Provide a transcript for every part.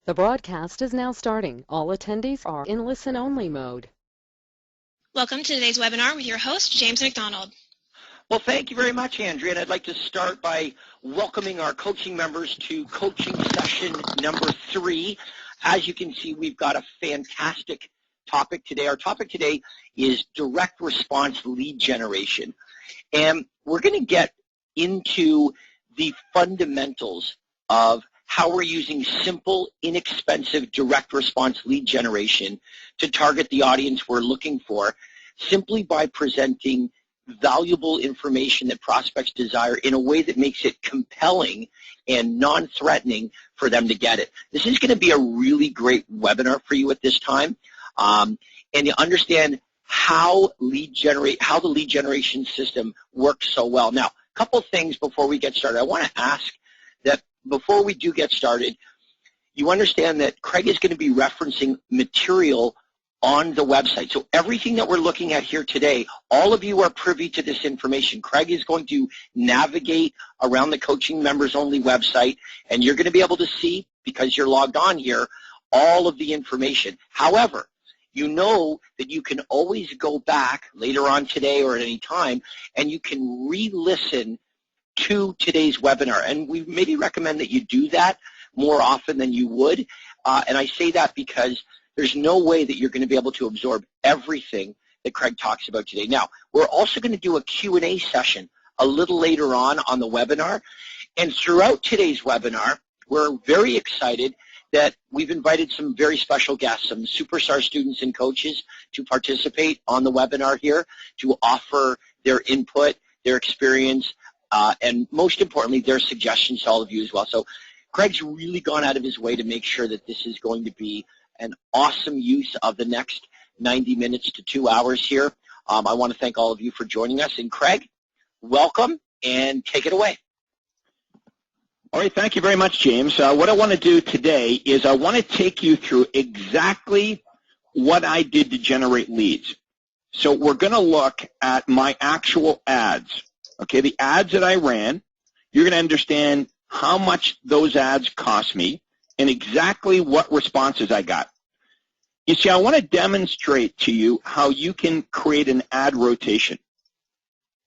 The broadcast is now starting. All attendees are in listen-only mode. Welcome to today's webinar with your host, James McDonald. Well, thank you very much, Andrea, and I'd like to start by welcoming our coaching members to coaching session number 3. As you can see, we've got a fantastic topic today. Our topic today is direct response lead generation, and we're going to get into the fundamentals of how we're using simple, inexpensive, direct response lead generation to target the audience we're looking for, simply by presenting valuable information that prospects desire in a way that makes it compelling and non-threatening for them to get it. This is going to be a really great webinar for you at this time, and you understand how the lead generation system works so well. Now, a couple things before we get started. I want to ask that before we do get started, you understand that Craig is going to be referencing material on the website. So everything that we're looking at here today, all of you are privy to this information. Craig is going to navigate around the Coaching Members Only website, and you're going to be able to see, because you're logged on here, all of the information. However, you know that you can always go back later on today or at any time, and you can re-listen to today's webinar, and we maybe recommend that you do that more often than you would, and I say that because there's no way that you're going to be able to absorb everything that Craig talks about today. Now, we're also going to do a Q&A session a little later on the webinar, and throughout today's webinar, we're very excited that we've invited some very special guests, some superstar students and coaches to participate on the webinar here, to offer their input, their experience, and most importantly, their suggestions to all of you as well. So Craig's really gone out of his way to make sure that this is going to be an awesome use of the next 90 minutes to 2 hours here. I want to thank all of you for joining us. And Craig, welcome, and take it away. All right, thank you very much, James. What I want to do today is I want to take you through exactly what I did to generate leads. So we're going to look at my actual ads. Okay, the ads that I ran, you're going to understand how much those ads cost me and exactly what responses I got. You see, I want to demonstrate to you how you can create an ad rotation.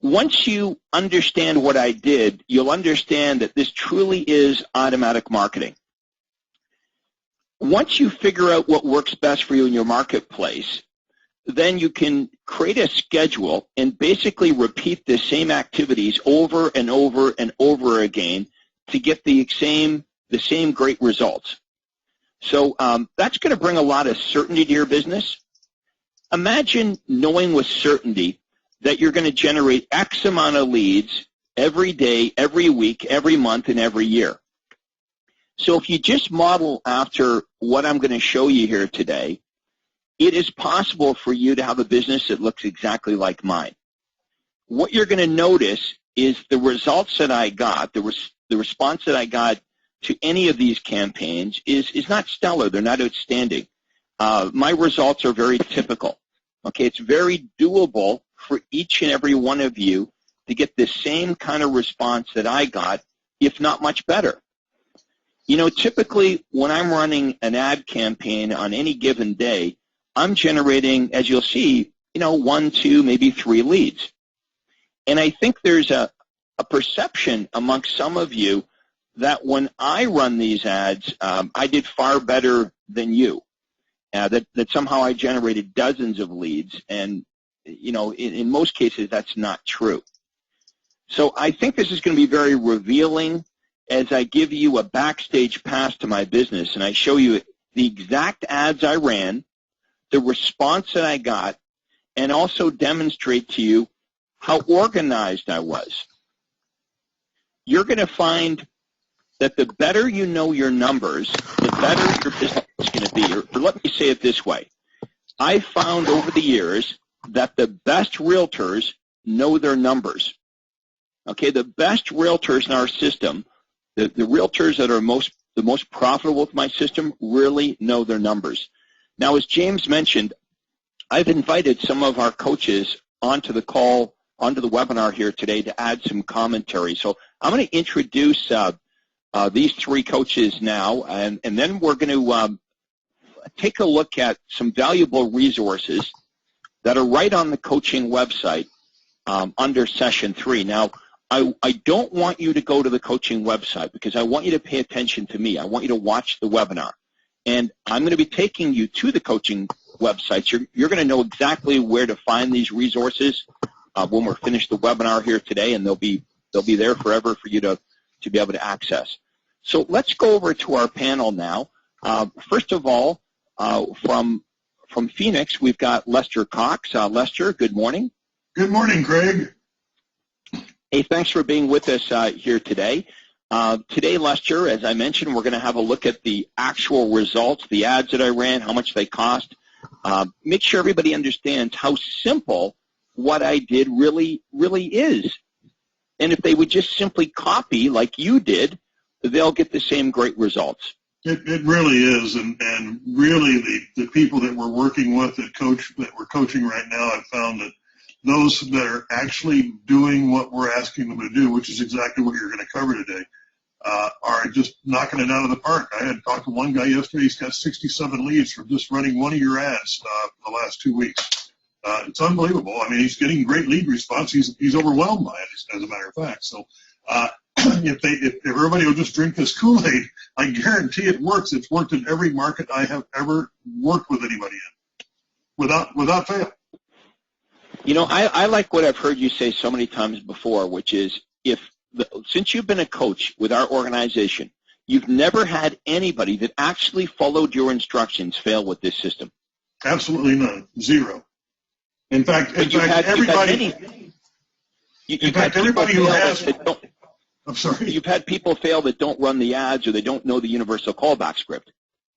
Once you understand what I did, you'll understand that this truly is automatic marketing. Once you figure out what works best for you in your marketplace, then you can create a schedule and basically repeat the same activities over and over and over again to get the same great results. So that's going to bring a lot of certainty to your business. Imagine knowing with certainty that you're going to generate X amount of leads every day, every week, every month, and every year. So if you just model after what I'm going to show you here today, it is possible for you to have a business that looks exactly like mine. What you're going to notice is the results that I got, the response that I got to any of these campaigns is not stellar. They're not outstanding. My results are very typical. Okay, it's very doable for each and every one of you to get the same kind of response that I got, if not much better. You know, typically when I'm running an ad campaign on any given day, I'm generating, as you'll see, 1, 2, maybe 3 leads. And I think there's a perception amongst some of you that when I run these ads, I did far better than you, that somehow I generated dozens of leads. And, in most cases, that's not true. So I think this is going to be very revealing as I give you a backstage pass to my business and I show you the exact ads I ran, the response that I got, and also demonstrate to you how organized I was. You're going to find that the better you know your numbers, the better your business is going to be. Or let me say it this way. I found over the years that the best realtors know their numbers. Okay, the best realtors in our system, the realtors that are the most profitable with my system really know their numbers. Now, as James mentioned, I've invited some of our coaches onto the call, onto the webinar here today to add some commentary. So I'm going to introduce these three coaches now, and then we're going to take a look at some valuable resources that are right on the coaching website under Session 3. Now, I don't want you to go to the coaching website because I want you to pay attention to me. I want you to watch the webinar. And I'm going to be taking you to the coaching websites. You're going to know exactly where to find these resources when we're finished the webinar here today, and they'll be there forever for you to be able to access. So let's go over to our panel now. First of all, from Phoenix, we've got Lester Cox. Lester, good morning. Good morning, Craig. Hey, thanks for being with us here today. Today, Lester, as I mentioned, we're going to have a look at the actual results, the ads that I ran, how much they cost. Make sure everybody understands how simple what I did really is. And if they would just simply copy like you did, they'll get the same great results. It really is, and really the people that we're working with that we're coaching right now, I've found that those that are actually doing what we're asking them to do, which is exactly what you're going to cover today, are just knocking it out of the park. I had talked to one guy yesterday. He's got 67 leads from just running one of your ads the last 2 weeks. It's unbelievable. I mean, he's getting great lead response. He's overwhelmed by it, as a matter of fact. So if everybody will just drink this Kool-Aid, I guarantee it works. It's worked in every market I have ever worked with anybody in, without fail. You know, I like what I've heard you say so many times before, which is since you've been a coach with our organization, you've never had anybody that actually followed your instructions fail with this system. Absolutely none. Zero. In fact, everybody who has. I'm sorry. You've had people fail that don't run the ads or they don't know the universal callback script.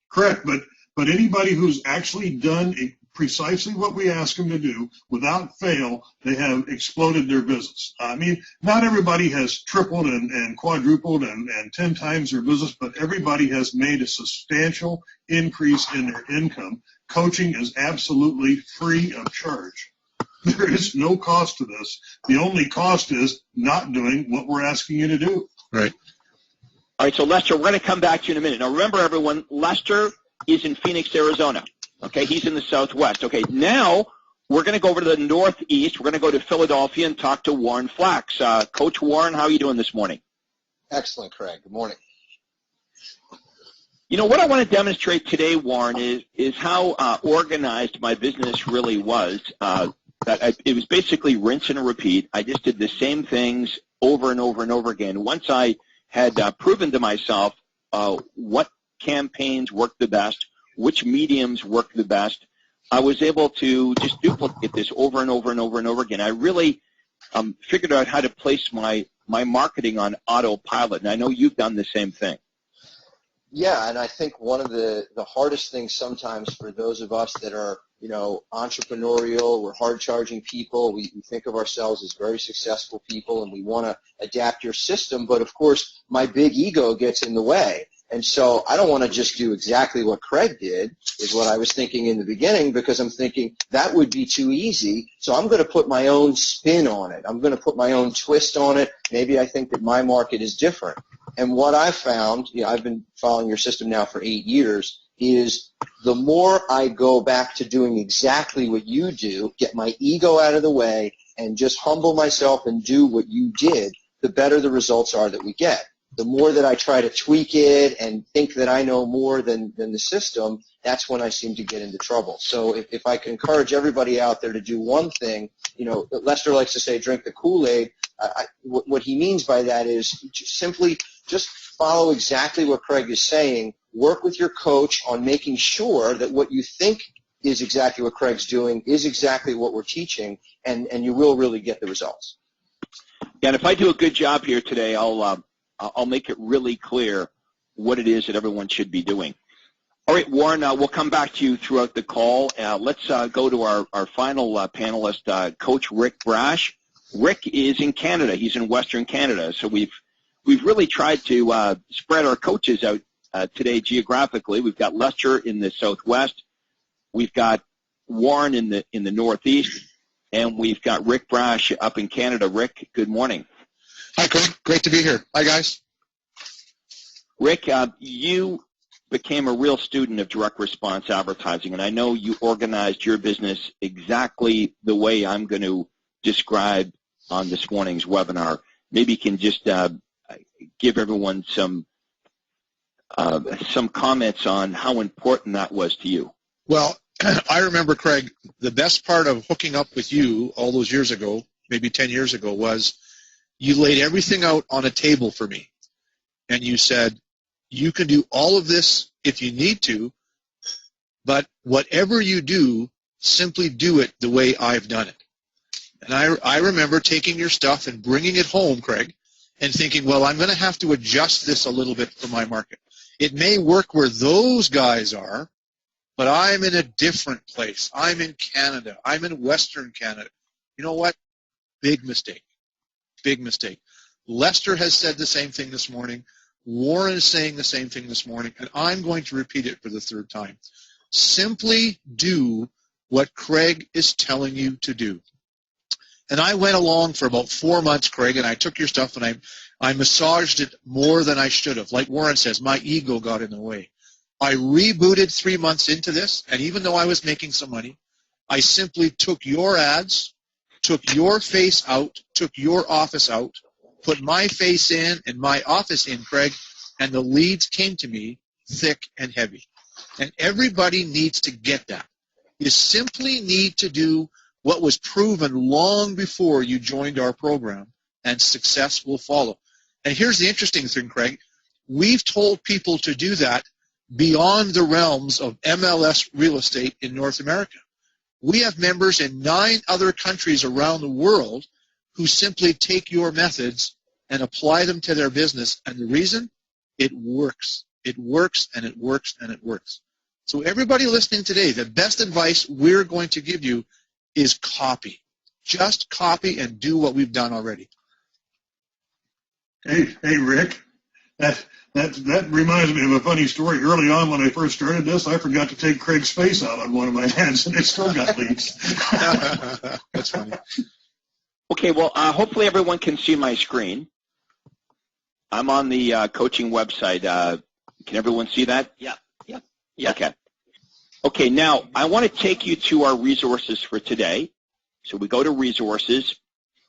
Correct, but anybody who's actually done precisely what we ask them to do without fail, they have exploded their business. I mean, not everybody has tripled and quadrupled and 10 times their business, but everybody has made a substantial increase in their income. Coaching is absolutely free of charge. There is no cost to this. The only cost is not doing what we're asking you to do. Right. All right, so Lester, we're going to come back to you in a minute. Now, remember, everyone, Lester is in Phoenix, Arizona. Okay, he's in the Southwest. Okay, now we're going to go over to the Northeast. We're going to go to Philadelphia and talk to Warren Flax. Coach Warren, how are you doing this morning? Excellent, Craig. Good morning. You know, what I want to demonstrate today, Warren, is how organized my business really was. It was basically rinse and repeat. I just did the same things over and over and over again. Once I had proven to myself what campaigns worked the best, which mediums worked the best, I was able to just duplicate this over and over and over and over again. I really figured out how to place my marketing on autopilot, and I know you've done the same thing. Yeah, and I think one of the hardest things sometimes for those of us that are, entrepreneurial, we're hard-charging people, we think of ourselves as very successful people, and we want to adapt your system, but of course my big ego gets in the way. And so I don't want to just do exactly what Craig did, is what I was thinking in the beginning, because I'm thinking that would be too easy. So I'm going to put my own spin on it. I'm going to put my own twist on it. Maybe I think that my market is different. And what I found, I've been following your system now for 8 years, is the more I go back to doing exactly what you do, get my ego out of the way, and just humble myself and do what you did, the better the results are that we get. The more that I try to tweak it and think that I know more than the system, that's when I seem to get into trouble. So if I can encourage everybody out there to do one thing, Lester likes to say drink the Kool-Aid. What he means by that is simply just follow exactly what Craig is saying. Work with your coach on making sure that what you think is exactly what Craig's doing is exactly what we're teaching, and you will really get the results. Yeah, and if I do a good job here today, I'll make it really clear what it is that everyone should be doing. All right, Warren, we'll come back to you throughout the call. Let's go to our final panelist, Coach Rick Brash. Rick is in Canada. He's in Western Canada. So we've really tried to spread our coaches out today geographically. We've got Lester in the Southwest. We've got Warren in the Northeast. And we've got Rick Brash up in Canada. Rick, good morning. Hi, Craig. Great to be here. Hi, guys. Rick, you became a real student of direct response advertising, and I know you organized your business exactly the way I'm going to describe on this morning's webinar. Maybe you can just give everyone some comments on how important that was to you. Well, I remember, Craig, the best part of hooking up with you all those years ago, maybe 10 years ago, was you laid everything out on a table for me. And you said, you can do all of this if you need to, but whatever you do, simply do it the way I've done it. And I remember taking your stuff and bringing it home, Craig, and thinking, well, I'm going to have to adjust this a little bit for my market. It may work where those guys are, but I'm in a different place. I'm in Canada. I'm in Western Canada. You know what? Big mistake. Big mistake. Lester has said the same thing this morning. Warren is saying the same thing this morning, and I'm going to repeat it for the third time. Simply do what Craig is telling you to do. And I went along for about 4 months, Craig, and I took your stuff and I massaged it more than I should have. Like Warren says, my ego got in the way. I rebooted 3 months into this, and even though I was making some money, I simply took your ads, took your face out, took your office out, put my face in and my office in, Craig, and the leads came to me thick and heavy. And everybody needs to get that. You simply need to do what was proven long before you joined our program, and success will follow. And here's the interesting thing, Craig. We've told people to do that beyond the realms of MLS real estate in North America. We have members in 9 other countries around the world who simply take your methods and apply them to their business. And the reason? It works. It works, and it works, and it works. So everybody listening today, the best advice we're going to give you is copy. Just copy and do what we've done already. Hey, Rick, that reminds me of a funny story. Early on when I first started this, I forgot to take Craig's face out on one of my ads, and it still got leads. That's funny. Okay, well, hopefully everyone can see my screen. I'm on the coaching website. Can everyone see that? Yeah. Okay. Okay, now I want to take you to our resources for today. So we go to resources,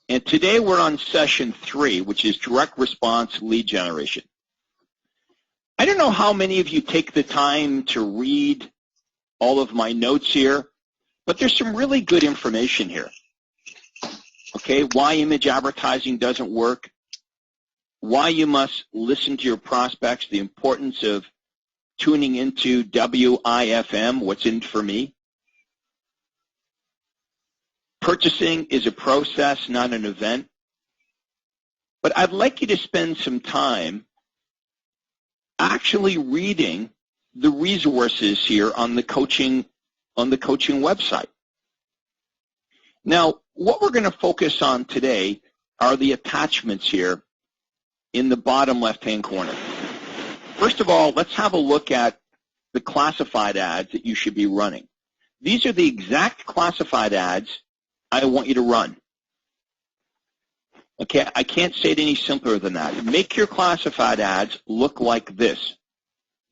and today we're on session 3, which is direct response lead generation. I don't know how many of you take the time to read all of my notes here, but there's some really good information here. Okay, why image advertising doesn't work, why you must listen to your prospects, the importance of tuning into WIFM, what's in for me. Purchasing is a process, not an event. But I'd like you to spend some time actually reading the resources here on the coaching website. Now, what we're going to focus on today are the attachments here in the bottom left-hand corner. First of all, let's have a look at the classified ads that you should be running. These are the exact classified ads I want you to run. Okay, I can't say it any simpler than that. Make your classified ads look like this.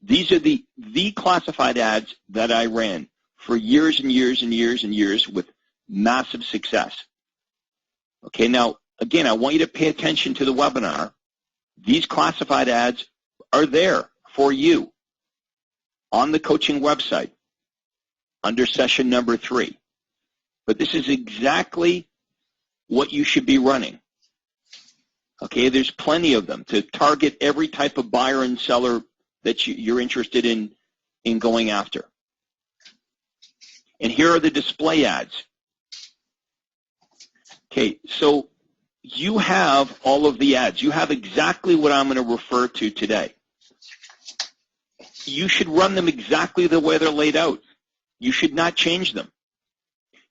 These are the classified ads that I ran for years and years and years and years with massive success. Okay, now, again, I want you to pay attention to the webinar. These classified ads are there for you on the coaching website under session number 3. But this is exactly what you should be running. Okay, there's plenty of them to target every type of buyer and seller that you're interested in going after. And here are the display ads. Okay, so you have all of the ads. You have exactly what I'm going to refer to today. You should run them exactly the way they're laid out. You should not change them.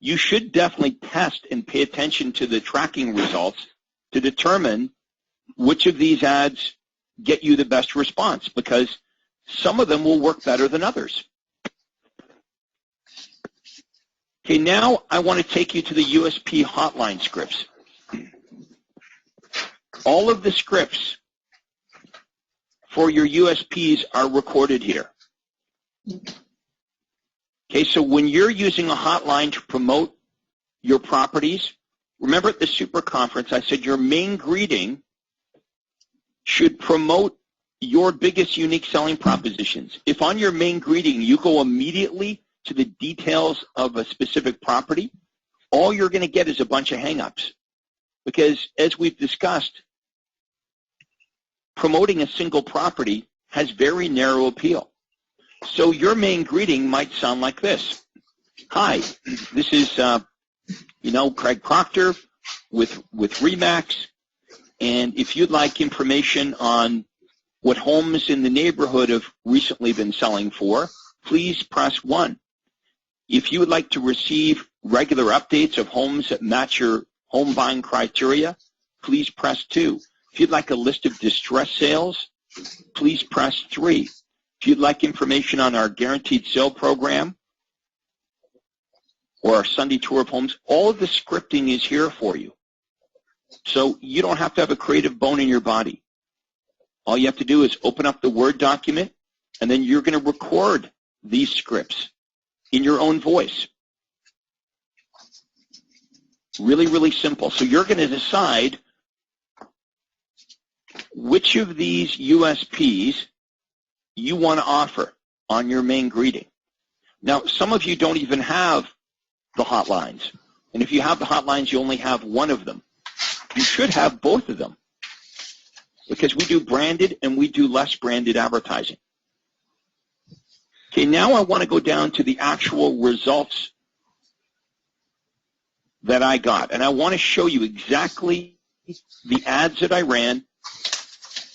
You should definitely test and pay attention to the tracking results to determine which of these ads get you the best response, because some of them will work better than others. Okay, now I want to take you to the USP hotline scripts. All of the scripts for your USPs are recorded here. Okay, so when you're using a hotline to promote your properties, remember at the super conference I said your main greeting should promote your biggest unique selling propositions. If on your main greeting you go immediately to the details of a specific property, all you're going to get is a bunch of hang-ups. Because as we've discussed, promoting a single property has very narrow appeal. So your main greeting might sound like this. Hi, this is, Craig Proctor with RE/MAX, and if you'd like information on what homes in the neighborhood have recently been selling for, please press 1. If you would like to receive regular updates of homes that match your home buying criteria, please press 2. If you'd like a list of distress sales, please press 3. If you'd like information on our guaranteed sale program or our Sunday tour of homes, all of the scripting is here for you. So you don't have to have a creative bone in your body. All you have to do is open up the Word document, and then you're going to record these scripts in your own voice. Really, really simple. So you're going to decide which of these USPs you want to offer on your main greeting. Now, some of you don't even have the hotlines. And if you have the hotlines, you only have one of them. You should have both of them, because we do branded and we do less branded advertising. Okay, now I want to go down to the actual results that I got. And I want to show you exactly the ads that I ran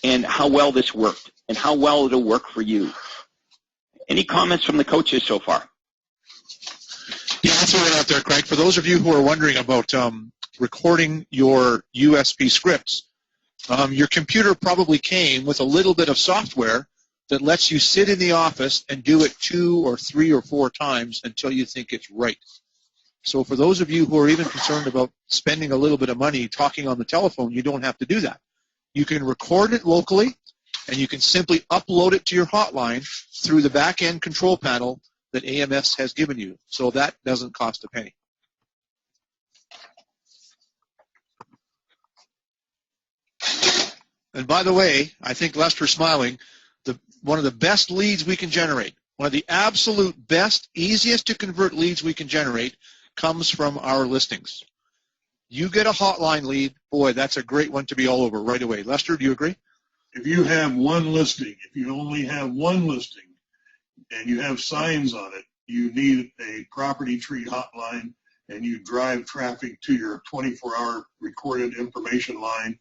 and how well this worked and how well it'll work for you. Any comments from the coaches so far? Yeah, that's right out there, Craig. For those of you who are wondering about recording your USP scripts, your computer probably came with a little bit of software that lets you sit in the office and do it 2 or 3 or 4 times until you think it's right. So for those of you who are even concerned about spending a little bit of money talking on the telephone, you don't have to do that. You can record it locally, and you can simply upload it to your hotline through the back-end control panel that AMS has given you. So that doesn't cost a penny. And by the way, I think Lester's smiling, one of the best leads we can generate, one of the absolute best, easiest to convert leads we can generate comes from our listings. You get a hotline lead, boy, that's a great one to be all over right away. Lester, do you agree? If you have one listing, if you only have one listing and you have signs on it, you need a property tree hotline, and you drive traffic to your 24-hour recorded information line.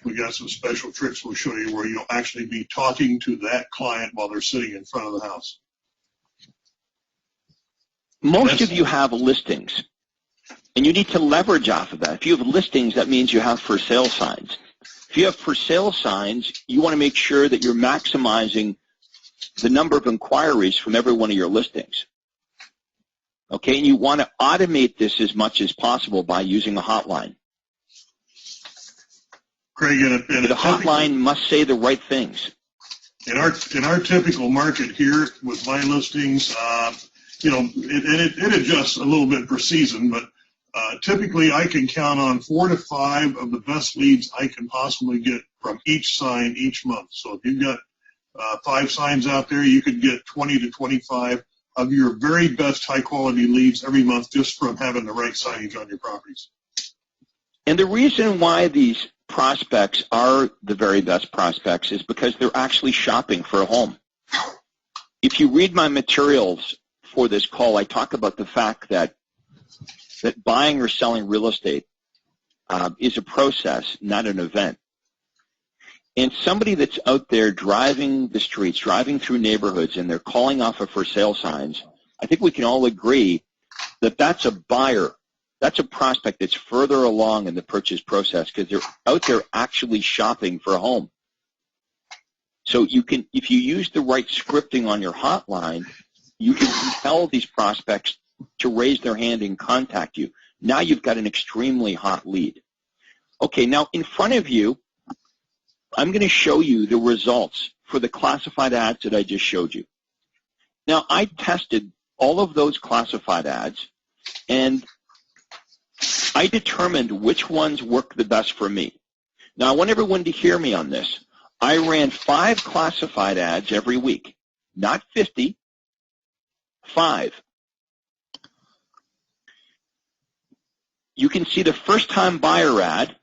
We got some special tricks we'll show you where you'll actually be talking to that client while they're sitting in front of the house. Most of you have listings, and you need to leverage off of that. If you have listings, that means you have for sale signs. If you have for sale signs, you want to make sure that you're maximizing the number of inquiries from every one of your listings. Okay, and you want to automate this as much as possible by using a hotline. Craig, the hotline must say the right things. In our typical market here with my listings, it adjusts a little bit per season, but typically I can count on 4 to 5 of the best leads I can possibly get from each sign each month. So if you've got 5 signs out there, you could get 20 to 25 of your very best high-quality leads every month just from having the right signage on your properties. And the reason why these prospects are the very best prospects is because they're actually shopping for a home. If you read my materials for this call, I talk about the fact that buying or selling real estate is a process, not an event. And somebody that's out there driving the streets, driving through neighborhoods, and they're calling off of for sale signs, I think we can all agree that that's a buyer. That's a prospect that's further along in the purchase process because they're out there actually shopping for a home. So you can, if you use the right scripting on your hotline, you can compel these prospects to raise their hand and contact you. Now you've got an extremely hot lead. Okay, now in front of you I'm going to show you the results for the classified ads that I just showed you. Now, I tested all of those classified ads, and I determined which ones work the best for me. Now, I want everyone to hear me on this. I ran 5 classified ads every week, not 50, 5. You can see the first-time buyer ad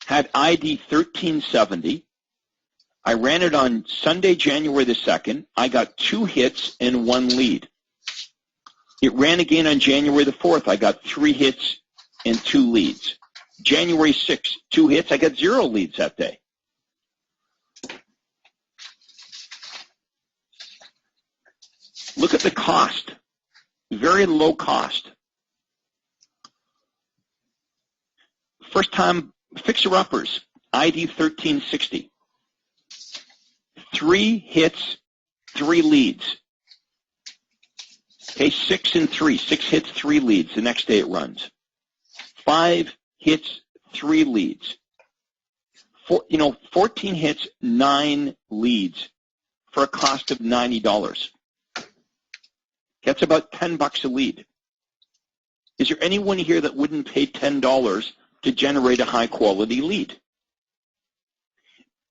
had ID 1370. I ran it on Sunday, January the 2nd. I got 2 hits and 1 lead. It ran again on January the 4th. I got 3 hits and 2 leads. January 6th, 2 hits. I got 0 leads that day. Look at the cost. Very low cost. First-time fixer-uppers, ID 1360. 3 hits, 3 leads. Okay, 6 and 3. 6 hits, 3 leads. The next day it runs. 5 hits, 3 leads. 14 hits, 9 leads for a cost of $90. That's about $10 a lead. Is there anyone here that wouldn't pay $10 to generate a high-quality lead?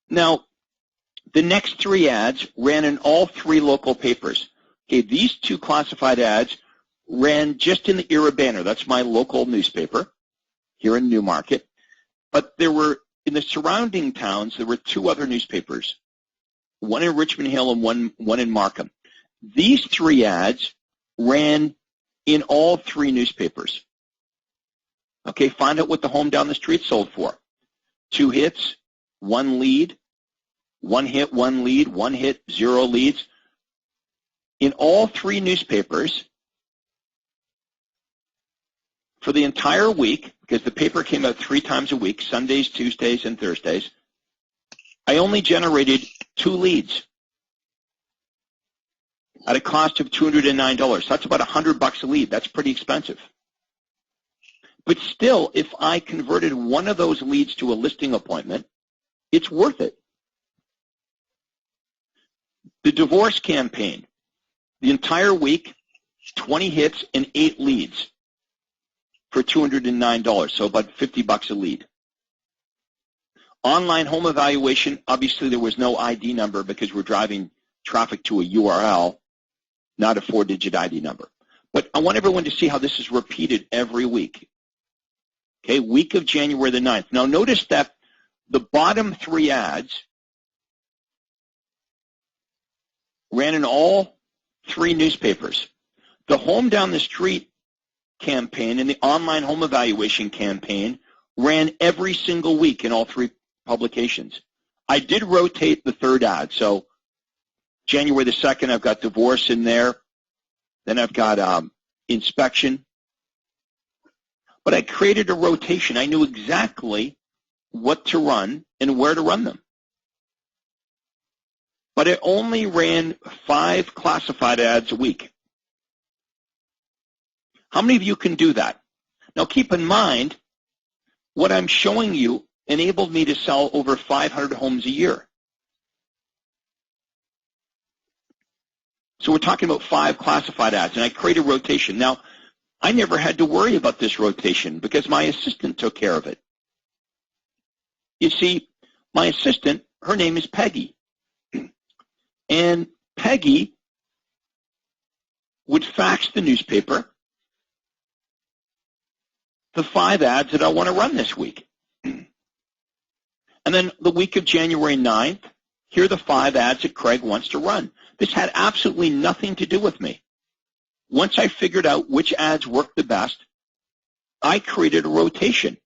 Now, the next 3 ads ran in all 3 local papers. Okay, these 2 classified ads ran just in the Era Banner. That's my local newspaper here in Newmarket. But there were, in the surrounding towns, there were 2 other newspapers, one in Richmond Hill and one in Markham. These 3 ads ran in all 3 newspapers. Okay, find out what the home down the street sold for. 2 hits, 1 lead, 1 hit, 1 lead, 1 hit, 0 leads. In all 3 newspapers, for the entire week, because the paper came out 3 times a week, Sundays, Tuesdays, and Thursdays, I only generated 2 leads at a cost of $209. That's about $100 a lead. That's pretty expensive. But still, if I converted one of those leads to a listing appointment, it's worth it. The divorce campaign, the entire week, 20 hits and 8 leads for $209, so about $50 a lead. Online home evaluation, obviously there was no ID number because we're driving traffic to a URL, not a 4-digit ID number. But I want everyone to see how this is repeated every week. Okay, week of January the 9th. Now notice that the bottom 3 ads ran in all 3 newspapers. The home down the street campaign and the online home evaluation campaign ran every single week in all 3 publications. I did rotate the 3rd ad, so January the 2nd, I've got divorce in there. Then I've got inspection. But I created a rotation. I knew exactly what to run and where to run them. But I only ran 5 classified ads a week. How many of you can do that? Now keep in mind, what I'm showing you enabled me to sell over 500 homes a year. So we're talking about 5 classified ads, and I created a rotation. Now, I never had to worry about this rotation because my assistant took care of it. You see, my assistant, her name is Peggy. And Peggy would fax the newspaper the 5 ads that I want to run this week. And then the week of January 9th, here are the 5 ads that Craig wants to run. This had absolutely nothing to do with me. Once I figured out which ads worked the best, I created a rotation.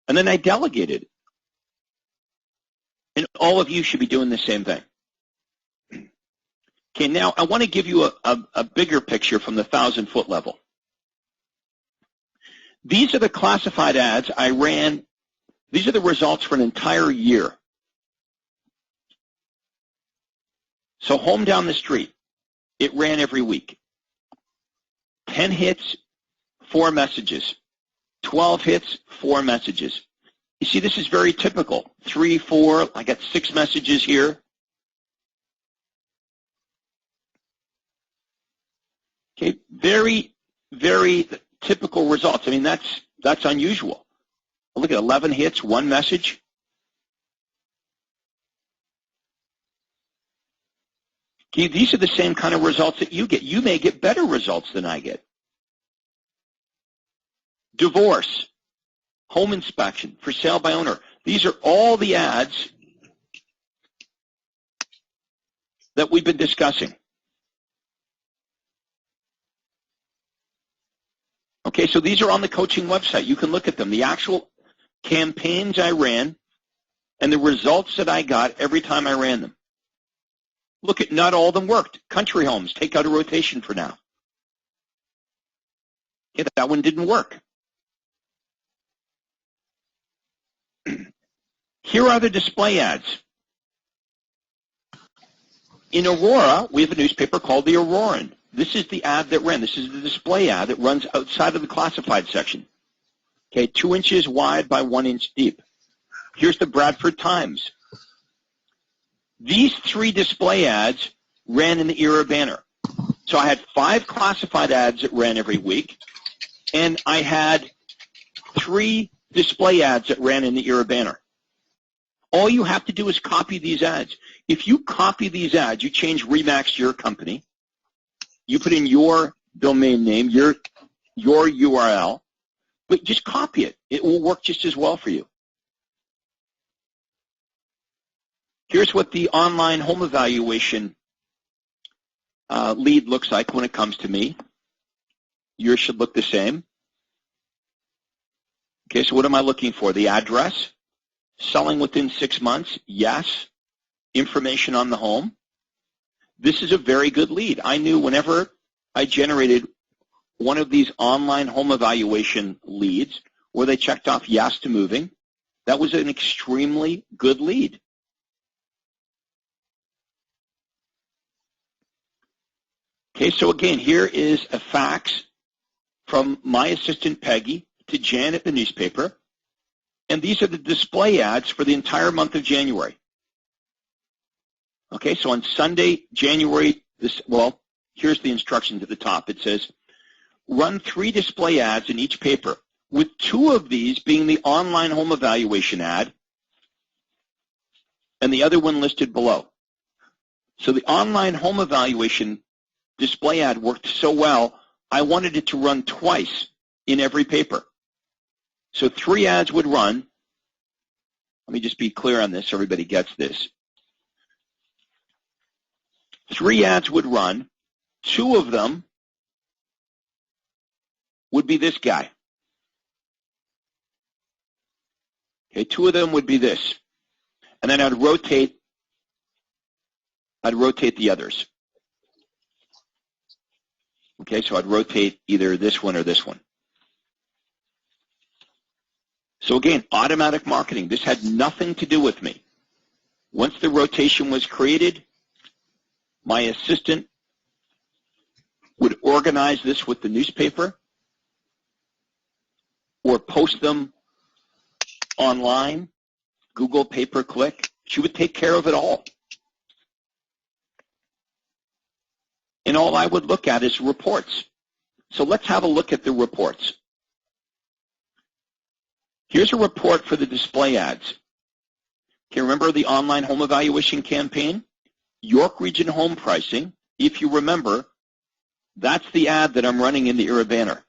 And then I delegated. And all of you should be doing the same thing. Okay, now I want to give you a bigger picture from the 1,000-foot level. These are the classified ads I ran. These are the results for an entire year. So home down the street, it ran every week. 10 hits, 4 messages. 12 hits, 4 messages. You see, this is very typical. 3, 4, I got 6 messages here. Okay, very, very typical results. I mean, that's unusual. Look at 11 hits, 1 message. Okay, these are the same kind of results that you get. You may get better results than I get. Divorce, home inspection, for sale by owner. These are all the ads that we've been discussing. Okay, so these are on the coaching website. You can look at them. The actual campaigns I ran and the results that I got every time I ran them. Look at, not all of them worked. Country homes, take out a rotation for now. Okay, that one didn't work. Here are the display ads. In Aurora, we have a newspaper called the Auroran. This is the ad that ran. This is the display ad that runs outside of the classified section. Okay, 2 inches wide by 1 inch deep. Here's the Bradford Times. These 3 display ads ran in the Era banner. So I had 5 classified ads that ran every week, and I had 3 display ads that ran in the Era banner. All you have to do is copy these ads. If you copy these ads, you change Remax to your company, you put in your domain name, your URL, but just copy it. It will work just as well for you. Here's what the online home evaluation lead looks like when it comes to me. Yours should look the same. Okay, so what am I looking for? The address. Selling within 6 months, yes. Information on the home. This is a very good lead. I knew whenever I generated one of these online home evaluation leads where they checked off yes to moving, that was an extremely good lead. Okay, so again, here is a fax from my assistant Peggy to Jan at the newspaper. And these are the display ads for the entire month of January. Okay, so on Sunday, January, here's the instructions at the top. It says, run 3 display ads in each paper, with 2 of these being the online home evaluation ad and the other one listed below. So the online home evaluation display ad worked so well, I wanted it to run twice in every paper. So 3 ads would run. Let me just be clear on this so everybody gets this. 3 ads would run. 2 of them would be this guy. Okay, 2 of them would be this. And then I'd rotate the others. Okay, so I'd rotate either this one or this one. So again, automatic marketing. This had nothing to do with me. Once the rotation was created, my assistant would organize this with the newspaper or post them online, Google pay-per-click. She would take care of it all. And all I would look at is reports. So let's have a look at the reports. Here's a report for the display ads. Okay, remember the online home evaluation campaign? York Region home pricing. If you remember, that's the ad that I'm running in the Era banner.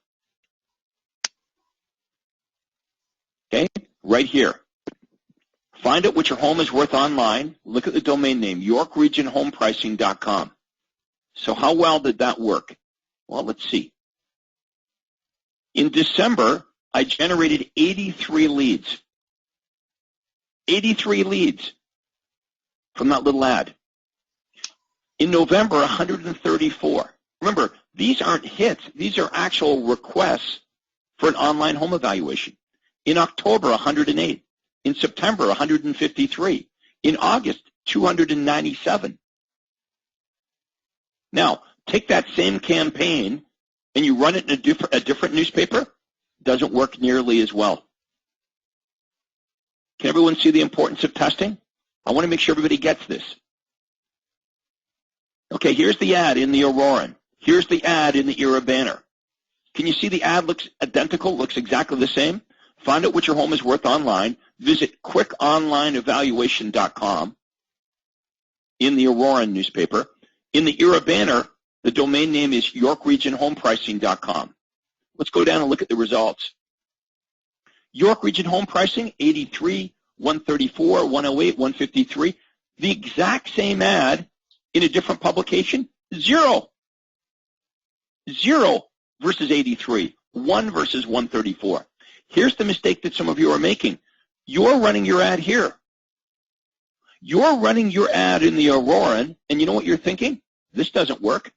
Okay, right here. Find out what your home is worth online. Look at the domain name, yorkregionhomepricing.com. So how well did that work? Well, let's see. In December, I generated 83 leads. 83 leads from that little ad. In November, 134. Remember, these aren't hits. These are actual requests for an online home evaluation. In October, 108. In September, 153. In August, 297. Now, take that same campaign and you run it in a different newspaper, doesn't work nearly as well. Can everyone see the importance of testing? I want to make sure everybody gets this. Okay, here's the ad in the Auroran. Here's the ad in the Era banner. Can you see the ad looks identical, looks exactly the same? Find out what your home is worth online. Visit quickonlineevaluation.com in the Auroran newspaper. In the Era banner, the domain name is yorkregionhomepricing.com. Let's go down and look at the results. York Region Home Pricing, 83, 134, 108, 153. The exact same ad in a different publication, 0. 0 versus 83, 1 versus 134. Here's the mistake that some of you are making. You're running your ad here. You're running your ad in the Auroran, and you know what you're thinking? This doesn't work.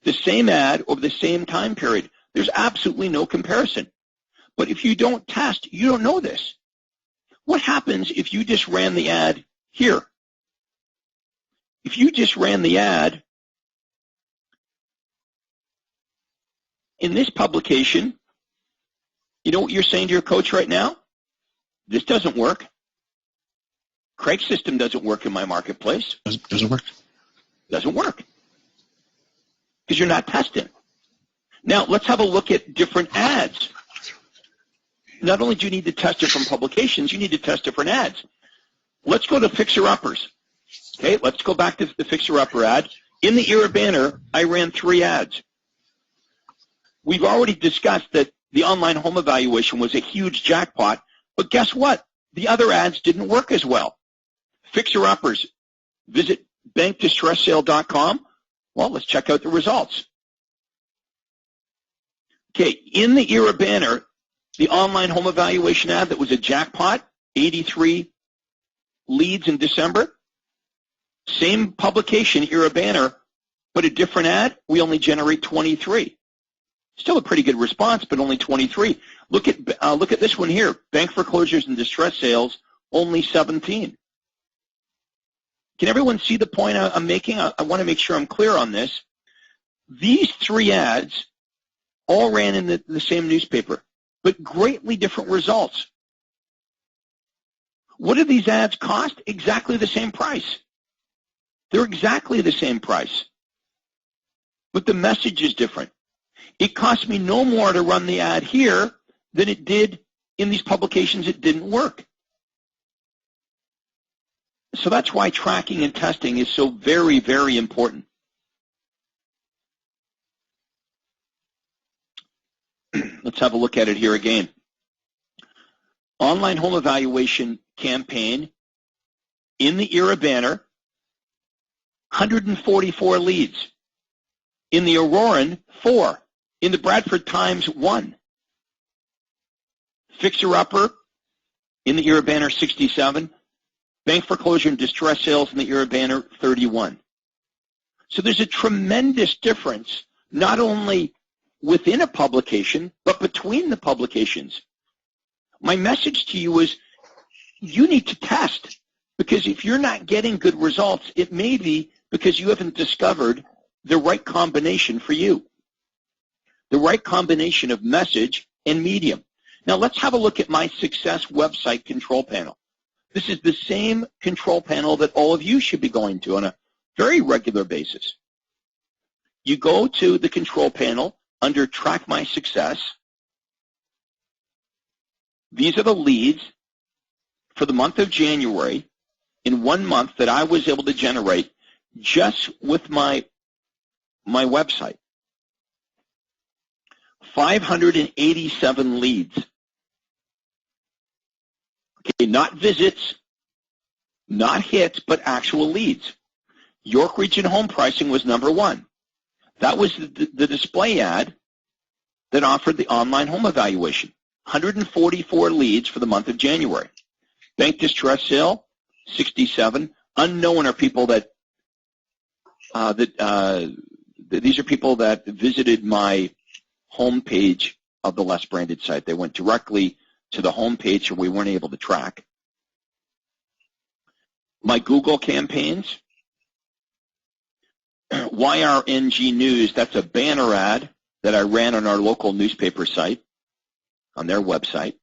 The same ad over the same time period. There's absolutely no comparison. But if you don't test, you don't know this. What happens if you just ran the ad here? If you just ran the ad in this publication, you know what you're saying to your coach right now? This doesn't work. Craig's system doesn't work in my marketplace. Doesn't work. Doesn't work. Because you're not testing. Now, let's have a look at different ads. Not only do you need to test different publications, you need to test different ads. Let's go to Fixer Uppers. Okay, let's go back to the Fixer Upper ad. In the Era banner, I ran 3 ads. We've already discussed that the online home evaluation was a huge jackpot, but guess what? The other ads didn't work as well. Fixer Uppers, visit bankdistresssale.com. Well, let's check out the results. Okay, in the Era banner, the online home evaluation ad that was a jackpot, 83 leads in December. Same publication, Era banner, but a different ad, we only generate 23. Still a pretty good response, but only 23. Look at this one here, bank foreclosures and distress sales, only 17. Can everyone see the point I'm making? I want to make sure I'm clear on this. These 3 ads all ran in the same newspaper, but greatly different results. What do these ads cost? Exactly the same price. They're exactly the same price, but the message is different. It cost me no more to run the ad here than it did in these publications. It didn't work. So that's why tracking and testing is so very, very important. Let's have a look at it here again. Online home evaluation campaign in the Era banner, 144 leads. In the Auroran, 4. In the Bradford Times, 1. Fixer Upper in the Era banner, 67. Bank foreclosure and distress sales in the Era banner, 31. So there's a tremendous difference, not only within a publication, but between the publications. My message to you is you need to test, because if you're not getting good results, it may be because you haven't discovered the right combination for you, the right combination of message and medium. Now let's have a look at my Success website control panel. This is the same control panel that all of you should be going to on a very regular basis. You go to the control panel under Track My Success. These are the leads for the month of January in 1 month that I was able to generate just with my website. 587 leads. Okay, not visits, not hits, but actual leads. York Region Home Pricing was number 1. That was the display ad that offered the online home evaluation. 144 leads for the month of January. Bank Distress Sale, 67. Unknown are people that these are people that visited my homepage of the Less Branded site. They went directly to the homepage, so we weren't able to track. My Google campaigns, YRNG News, that's a banner ad that I ran on our local newspaper site, on their website.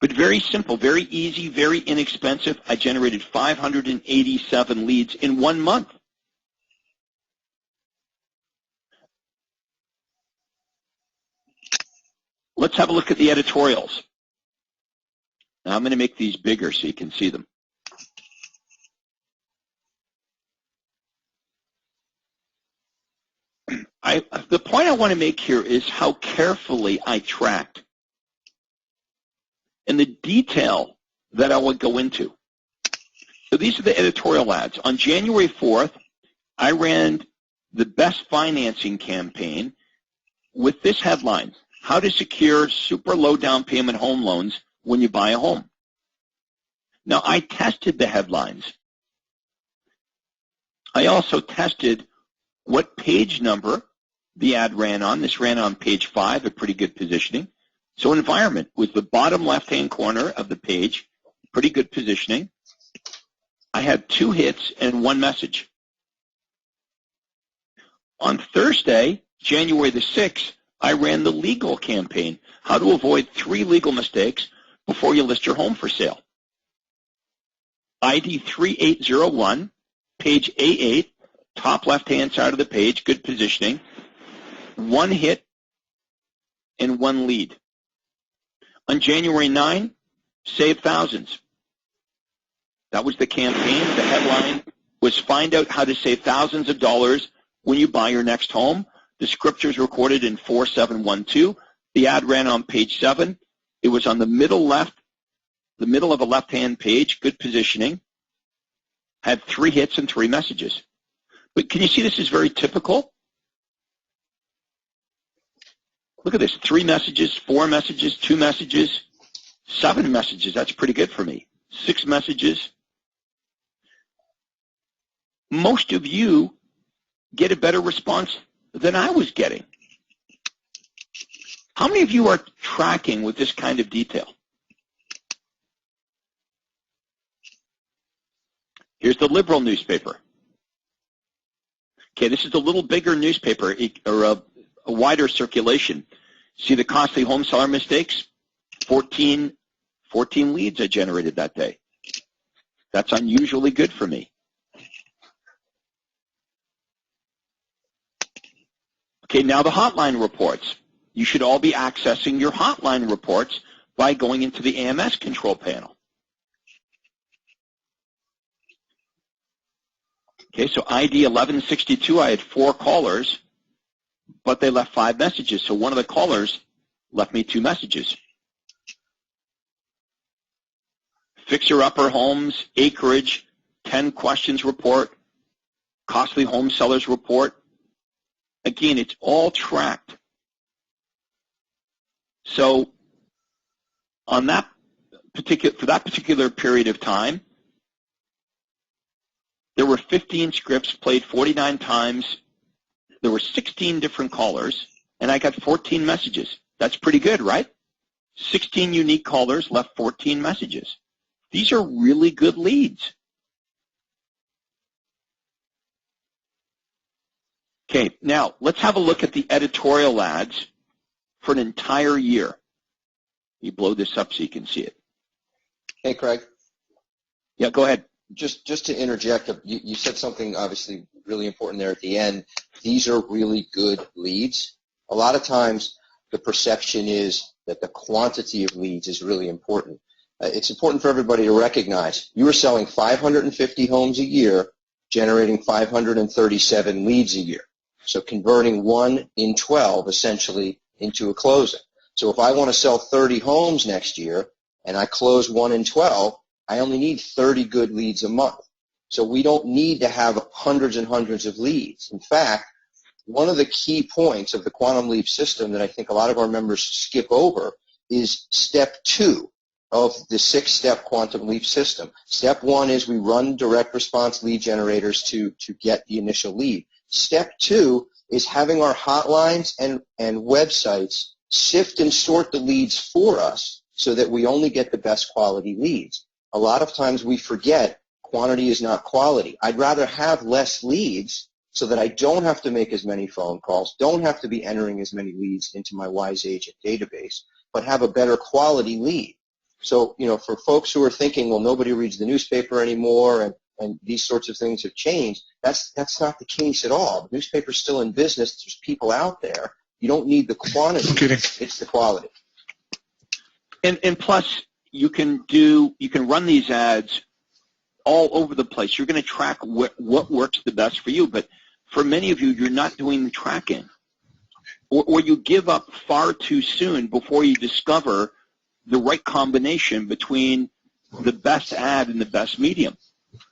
But very simple, very easy, very inexpensive. I generated 587 leads in 1 month. Let's have a look at the editorials. Now I'm going to make these bigger so you can see them. The point I want to make here is how carefully I tracked and the detail that I would go into. So these are the editorial ads. On January 4th, I ran the best financing campaign with this headline: how to secure super low down payment home loans when you buy a home. Now, I tested the headlines. I also tested what page number the ad ran on. This ran on page 5, a pretty good positioning. So environment was the bottom left-hand corner of the page, pretty good positioning. I had 2 hits and 1 message. On Thursday, January the 6th, I ran the legal campaign, how to avoid 3 legal mistakes before you list your home for sale. ID 3801, page A8, top left-hand side of the page, good positioning. 1 hit and 1 lead. On January 9, save thousands. That was the campaign. The headline was find out how to save thousands of dollars when you buy your next home. The scriptures recorded in 4712. The ad ran on page 7. It was on the middle left, the middle of a left-hand page, good positioning. Had 3 hits and 3 messages. But can you see this is very typical? Look at this, 3 messages, 4 messages, 2 messages, 7 messages. That's pretty good for me. 6 messages. Most of you get a better response than I was getting. How many of you are tracking with this kind of detail? Here's the liberal newspaper. Okay, this is a little bigger newspaper, or a wider circulation. See the costly home seller mistakes? 14 leads I generated that day. That's unusually good for me. Okay, now the hotline reports. You should all be accessing your hotline reports by going into the AMS control panel. Okay, so ID 1162, I had 4 callers, but they left 5 messages. So one of the callers left me 2 messages. Fixer Upper Homes, Acreage, 10 questions report, costly home sellers report. Again, it's all tracked. So on that for that particular period of time, there were 15 scripts played 49 times. There were 16 different callers, and I got 14 messages. That's pretty good, right? 16 unique callers left 14 messages. These are really good leads. Okay, now let's have a look at the editorial ads for an entire year. You blow this up so you can see it. Hey, Craig. Yeah, go ahead. Just to interject, you said something obviously really important there at the end. These are really good leads. A lot of times the perception is that the quantity of leads is really important. It's important for everybody to recognize you are selling 550 homes a year, generating 537 leads a year. So converting 1 in 12 essentially into a closing. So if I want to sell 30 homes next year and I close 1 in 12, I only need 30 good leads a month. So we don't need to have hundreds and hundreds of leads. In fact, one of the key points of the Quantum Leap system that I think a lot of our members skip over is step 2 of the 6-step Quantum Leap system. Step 1 is we run direct response lead generators to get the initial lead. Step 2 is having our hotlines and websites sift and sort the leads for us so that we only get the best quality leads. A lot of times we forget quantity is not quality. I'd rather have less leads so that I don't have to make as many phone calls, don't have to be entering as many leads into my Wise Agent database, but have a better quality lead. So, for folks who are thinking, well, nobody reads the newspaper anymore and these sorts of things have changed, that's not the case at all. The newspaper's still in business. There's people out there. You don't need the quantity. No kidding. It's the quality. And plus, you can run these ads all over the place. You're going to track what works the best for you. But for many of you, you're not doing the tracking. Or you give up far too soon before you discover the right combination between the best ad and the best medium.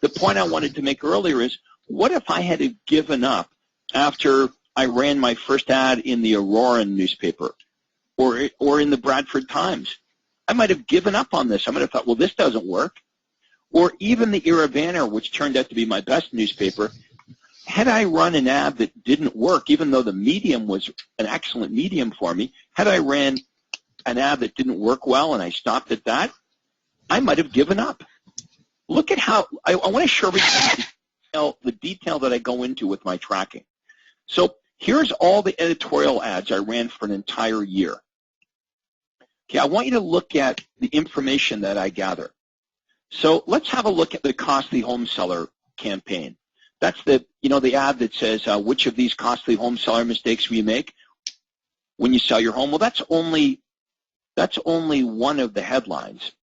The point I wanted to make earlier is, what if I had given up after I ran my first ad in the Aurora newspaper or in the Bradford Times? I might have given up on this. I might have thought, well, this doesn't work. Or even the Era Banner, which turned out to be my best newspaper. Had I run an ad that didn't work, even though the medium was an excellent medium for me, had I ran an ad that didn't work well and I stopped at that, I might have given up. Look at how I want to show you the detail that I go into with my tracking. So here's all the editorial ads I ran for an entire year. Okay, I want you to look at the information that I gather. So let's have a look at the Costly Home Seller campaign. That's the ad that says, which of these costly home seller mistakes will you make when you sell your home? Well, that's only one of the headlines.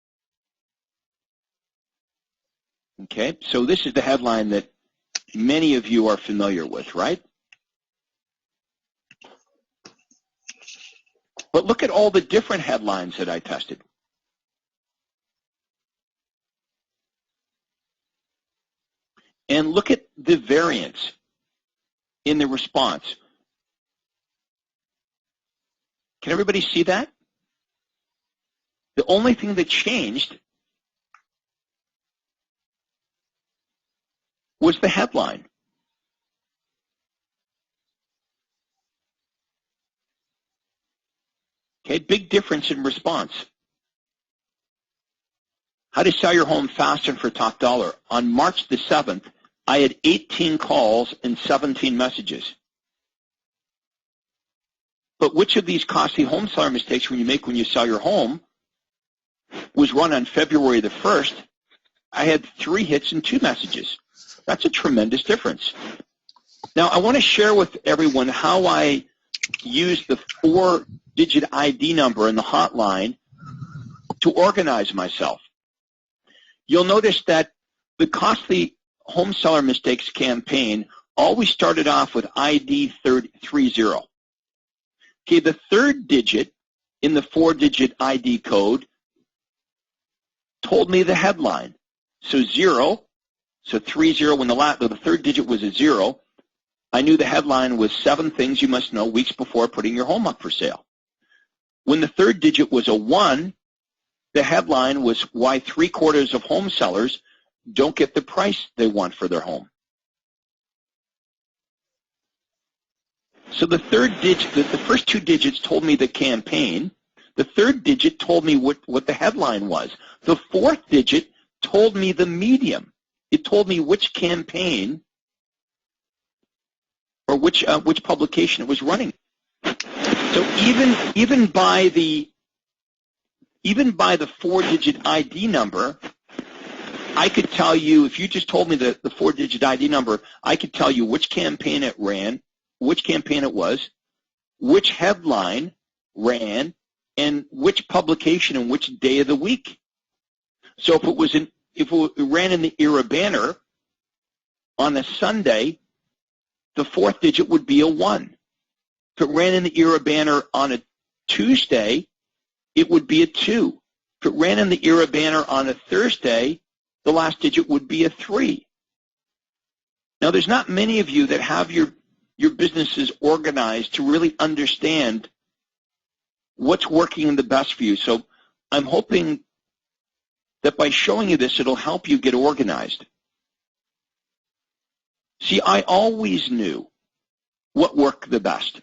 Okay, so this is the headline that many of you are familiar with, right? But look at all the different headlines that I tested. And look at the variance in the response. Can everybody see that? The only thing that changed was the headline. Okay, big difference in response. How to sell your home fast and for top dollar. On March the 7th, I had 18 calls and 17 messages. But which of these costly home seller mistakes when you sell your home was run on February the 1st? I had 3 hits and 2 messages. That's a tremendous difference. Now, I want to share with everyone how I use the 4-digit ID number in the hotline to organize myself. You'll notice that the Costly Home Seller Mistakes campaign always started off with ID 30. Okay, the 3rd digit in the 4-digit ID code told me the headline. So 0, so 30, when the 3rd digit was a 0, I knew the headline was 7 things you must know weeks before putting your home up for sale. When the 3rd digit was a 1, the headline was why 3/4 of home sellers don't get the price they want for their home. So the 3rd digit, the first 2 digits told me the campaign. The 3rd digit told me what the headline was. The 4th digit told me the medium. It told me which campaign or which publication it was running. So even by the 4-digit ID number, I could tell you, if you just told me the 4-digit ID number, I could tell you which campaign it ran, which campaign it was, which headline ran, and which publication and which day of the week. So if it ran in the Era Banner on a Sunday, the 4th digit would be a 1. If it ran in the Era Banner on a Tuesday, it would be a 2. If it ran in the Era Banner on a Thursday, the last digit would be a 3. Now, there's not many of you that have your businesses organized to really understand what's working the best for you. So I'm hoping that by showing you this, it'll help you get organized. See, I always knew what worked the best.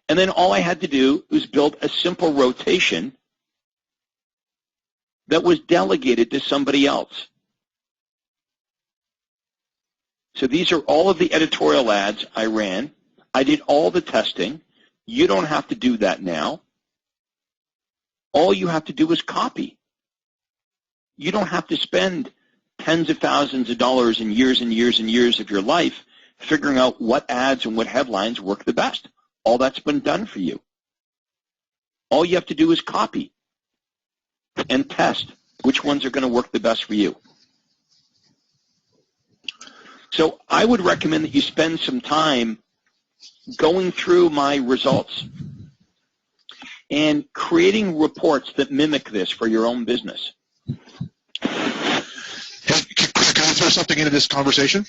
And then all I had to do was build a simple rotation that was delegated to somebody else. So these are all of the editorial ads I ran. I did all the testing. You don't have to do that now. All you have to do is copy. You don't have to spend tens of thousands of dollars and years and years and years of your life figuring out what ads and what headlines work the best. All that's been done for you. All you have to do is copy and test which ones are going to work the best for you. So I would recommend that you spend some time going through my results and creating reports that mimic this for your own business. Can I throw something into this conversation?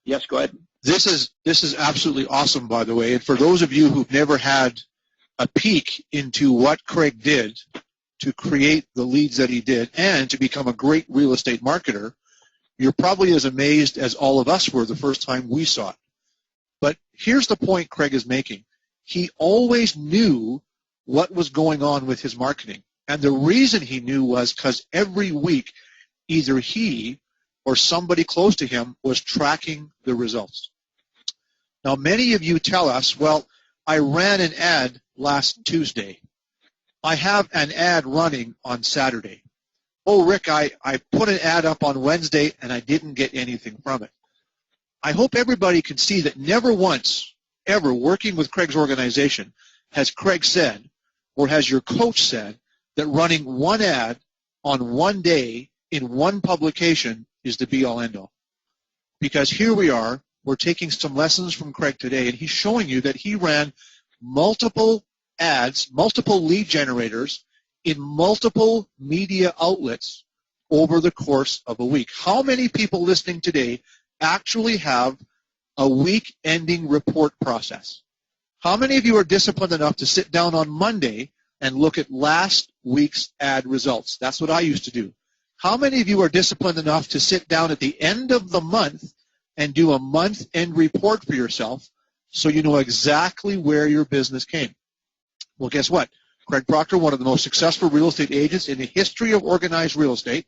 Yes, go ahead. This is absolutely awesome, by the way. And for those of you who've never had a peek into what Craig did to create the leads that he did and to become a great real estate marketer, you're probably as amazed as all of us were the first time we saw it. But here's the point Craig is making. He always knew what was going on with his marketing. And the reason he knew was because every week either he or somebody close to him was tracking the results. Now, many of you tell us, well, I ran an ad last Tuesday. I have an ad running on Saturday. Oh, Rick, I put an ad up on Wednesday and I didn't get anything from it. I hope everybody can see that never once, ever, working with Craig's organization, has Craig said, or has your coach said, that running one ad on one day in one publication is the be-all, end-all. Because here we are, we're taking some lessons from Craig today, and he's showing you that he ran multiple ads, multiple lead generators in multiple media outlets over the course of a week. How many people listening today actually have a week-ending report process? How many of you are disciplined enough to sit down on Monday and look at last week's ad results? That's what I used to do. How many of you are disciplined enough to sit down at the end of the month and do a month-end report for yourself so you know exactly where your business came? Well, guess what? Craig Proctor, one of the most successful real estate agents in the history of organized real estate,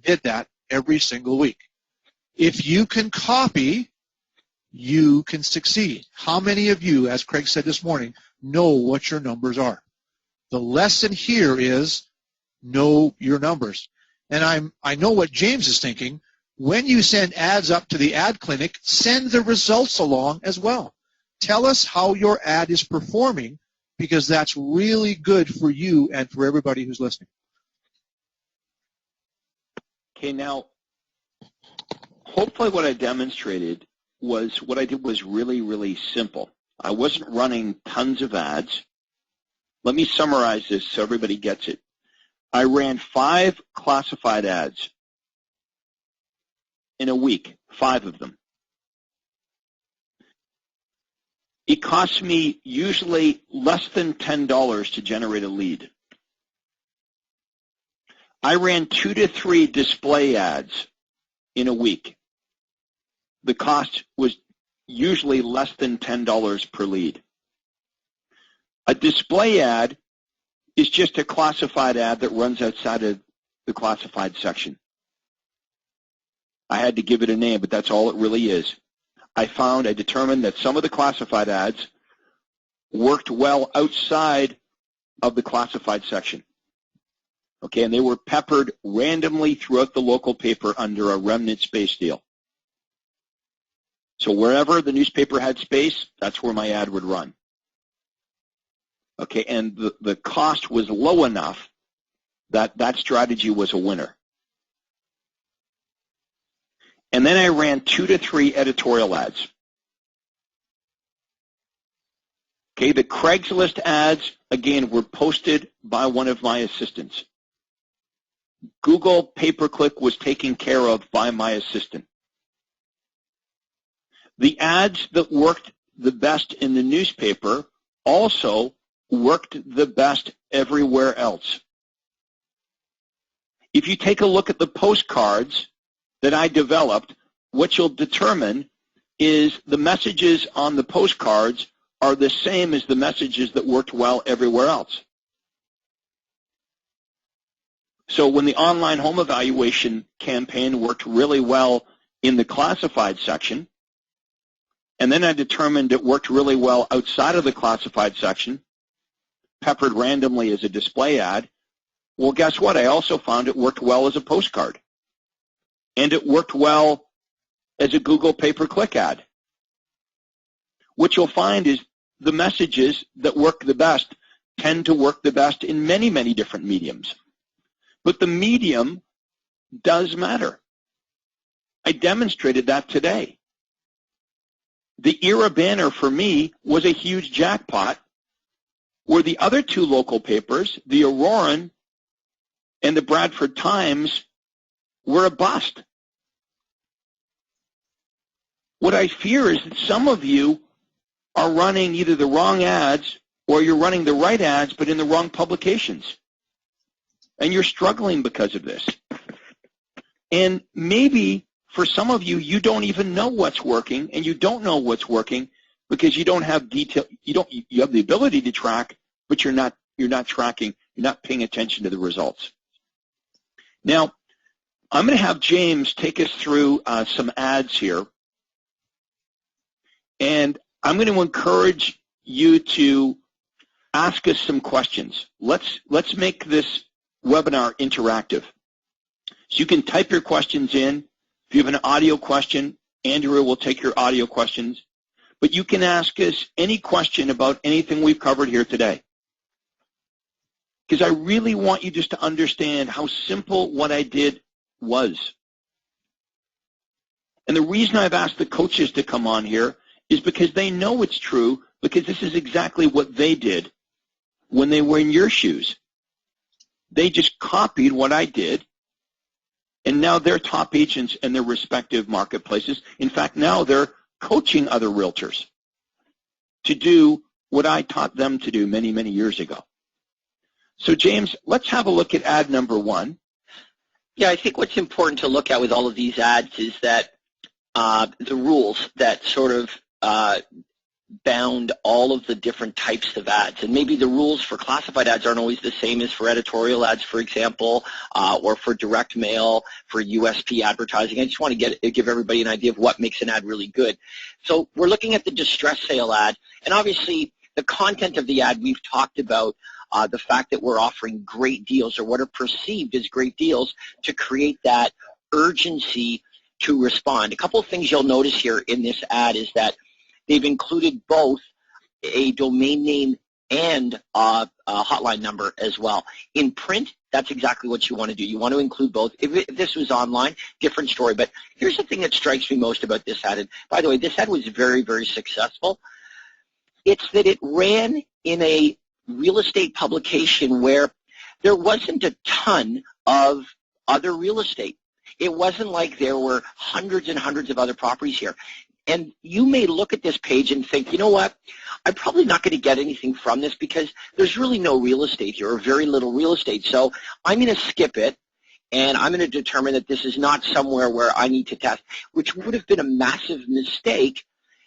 did that every single week. If you can copy, you can succeed. How many of you, as Craig said this morning, know what your numbers are? The lesson here is know your numbers. And I know what James is thinking. When you send ads up to the ad clinic, send the results along as well. Tell us how your ad is performing, because that's really good for you and for everybody who's listening. Okay, now, hopefully what I demonstrated was what I did was really, really simple. I wasn't running tons of ads. Let me summarize this so everybody gets it. I ran 5 classified ads in a week, 5 of them. It costs me usually less than $10 to generate a lead. I ran 2 to 3 display ads in a week. The cost was usually less than $10 per lead. A display ad is just a classified ad that runs outside of the classified section. I had to give it a name, but that's all it really is. I determined that some of the classified ads worked well outside of the classified section. Okay, and they were peppered randomly throughout the local paper under a remnant space deal. So wherever the newspaper had space, that's where my ad would run. Okay, and the cost was low enough that that strategy was a winner. And then I ran 2 to 3 editorial ads. Okay, the Craigslist ads, again, were posted by one of my assistants. Google pay-per-click was taken care of by my assistant. The ads that worked the best in the newspaper also worked the best everywhere else. If you take a look at the postcards that I developed, what you'll determine is the messages on the postcards are the same as the messages that worked well everywhere else. So when the online home evaluation campaign worked really well in the classified section, and then I determined it worked really well outside of the classified section, peppered randomly as a display ad, Well, guess what? I also found it worked well as a postcard. And it worked well as a Google pay-per-click ad. What you'll find is the messages that work the best tend to work the best in many, many different mediums. But the medium does matter. I demonstrated that today. The Era banner for me was a huge jackpot, where the other two local papers, the Auroran and the Bradford Times, were a bust. What I fear is that some of you are running either the wrong ads or you're running the right ads but in the wrong publications. And you're struggling because of this. And maybe for some of you, you don't even know what's working, and you don't know what's working because you don't have detail. You have the ability to track, but you're not tracking. You're not paying attention to the results. Now, I'm going to have James take us through some ads here, and I'm going to encourage you to ask us some questions. Let's make this webinar interactive. So you can type your questions in. If you have an audio question, Andrea will take your audio questions. But you can ask us any question about anything we've covered here today. Because I really want you just to understand how simple what I did was. And the reason I've asked the coaches to come on here is because they know it's true, because this is exactly what they did when they were in your shoes. They just copied what I did, and now they're top agents in their respective marketplaces. In fact, now they're coaching other realtors to do what I taught them to do many, many years ago. So, James, let's have a look at ad number 1. Yeah, I think what's important to look at with all of these ads is that the rules that sort of bound all of the different types of ads. And maybe the rules for classified ads aren't always the same as for editorial ads, for example, or for direct mail, for USP advertising. I just want to give everybody an idea of what makes an ad really good. So we're looking at the distress sale ad, and obviously the content of the ad, we've talked about the fact that we're offering great deals, or what are perceived as great deals, to create that urgency to respond. A couple of things you'll notice here in this ad is that they've included both a domain name and a hotline number as well. In print, that's exactly what you want to do. You want to include both. If this was online, different story. But here's the thing that strikes me most about this ad. And by the way, this ad was very, very successful. It's that it ran in a real estate publication where there wasn't a ton of other real estate. It wasn't like there were hundreds and hundreds of other properties here. And you may look at this page and think, you know what, I'm probably not going to get anything from this because there's really no real estate here, or very little real estate. So I'm going to skip it, and I'm going to determine that this is not somewhere where I need to test, which would have been a massive mistake,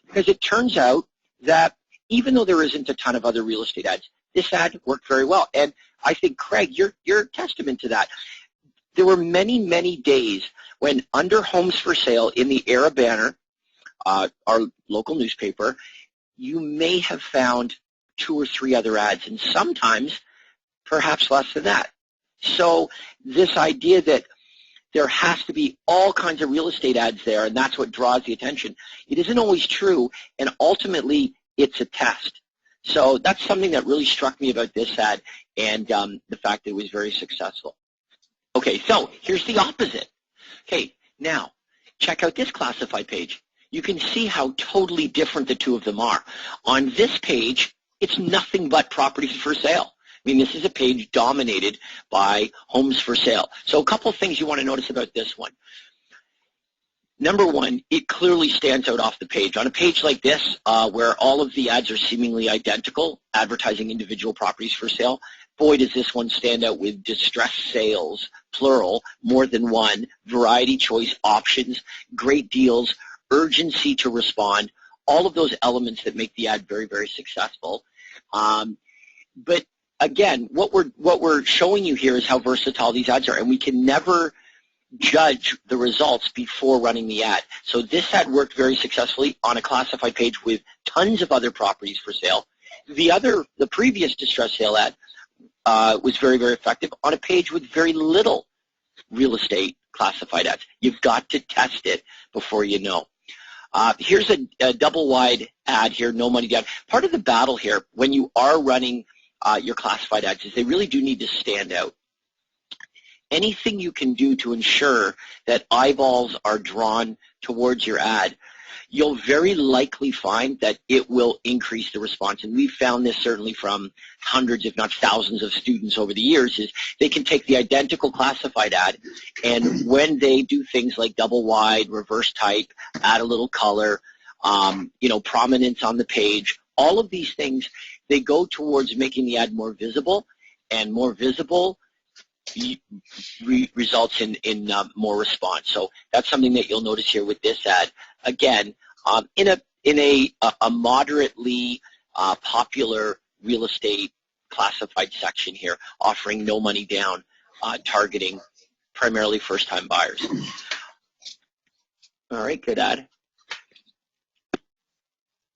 because it turns out that even though there isn't a ton of other real estate ads, this ad worked very well. And I think, Craig, you're a testament to that. There were many, many days when under Homes for Sale in the Era banner, our local newspaper, you may have found 2 or 3 other ads, and sometimes perhaps less than that. So this idea that there has to be all kinds of real estate ads there, and that's what draws the attention, it isn't always true, and ultimately it's a test. So that's something that really struck me about this ad, and the fact that it was very successful. Okay, so here's the opposite. Okay, now check out this classified page. You can see how totally different the two of them are. On this page, it's nothing but properties for sale. I mean, this is a page dominated by homes for sale. So a couple of things you want to notice about this one. Number one, it clearly stands out off the page. On a page like this, where all of the ads are seemingly identical, advertising individual properties for sale, boy, does this one stand out with distress sales, plural, more than one, variety, choice, options, great deals, urgency to respond, all of those elements that make the ad very, very successful. But again, what we're showing you here is how versatile these ads are, and we can never judge the results before running the ad. So this ad worked very successfully on a classified page with tons of other properties for sale. The previous distress sale ad was very, very effective on a page with very little real estate classified ads. You've got to test it before you know. Here's a double wide ad here, no money down. Part of the battle here when you are running your classified ads is they really do need to stand out. Anything you can do to ensure that eyeballs are drawn towards your ad, you'll very likely find that it will increase the response. And we've found this certainly from hundreds, if not thousands of students over the years, is they can take the identical classified ad, and when they do things like double wide, reverse type, add a little color, prominence on the page, all of these things, they go towards making the ad more visible, and more visible results in more response. So that's something that you'll notice here with this ad. Again, in a moderately popular real estate classified section here, offering no money down, targeting primarily first-time buyers. All right, good ad.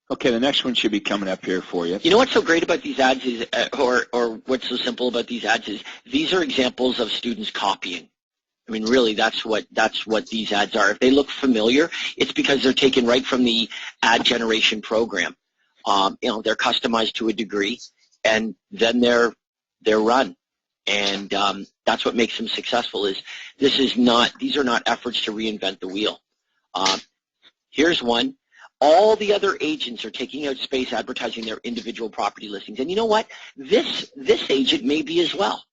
Okay, the next one should be coming up here for you. You know what's so great about these ads is, or what's so simple about these ads is, these are examples of students copying. I mean, really, that's what these ads are. If they look familiar, it's because they're taken right from the ad generation program. They're customized to a degree, and then they're run. And that's what makes them successful. These are not efforts to reinvent the wheel. Here's one. All the other agents are taking out space advertising their individual property listings. And you know what? This agent may be as well.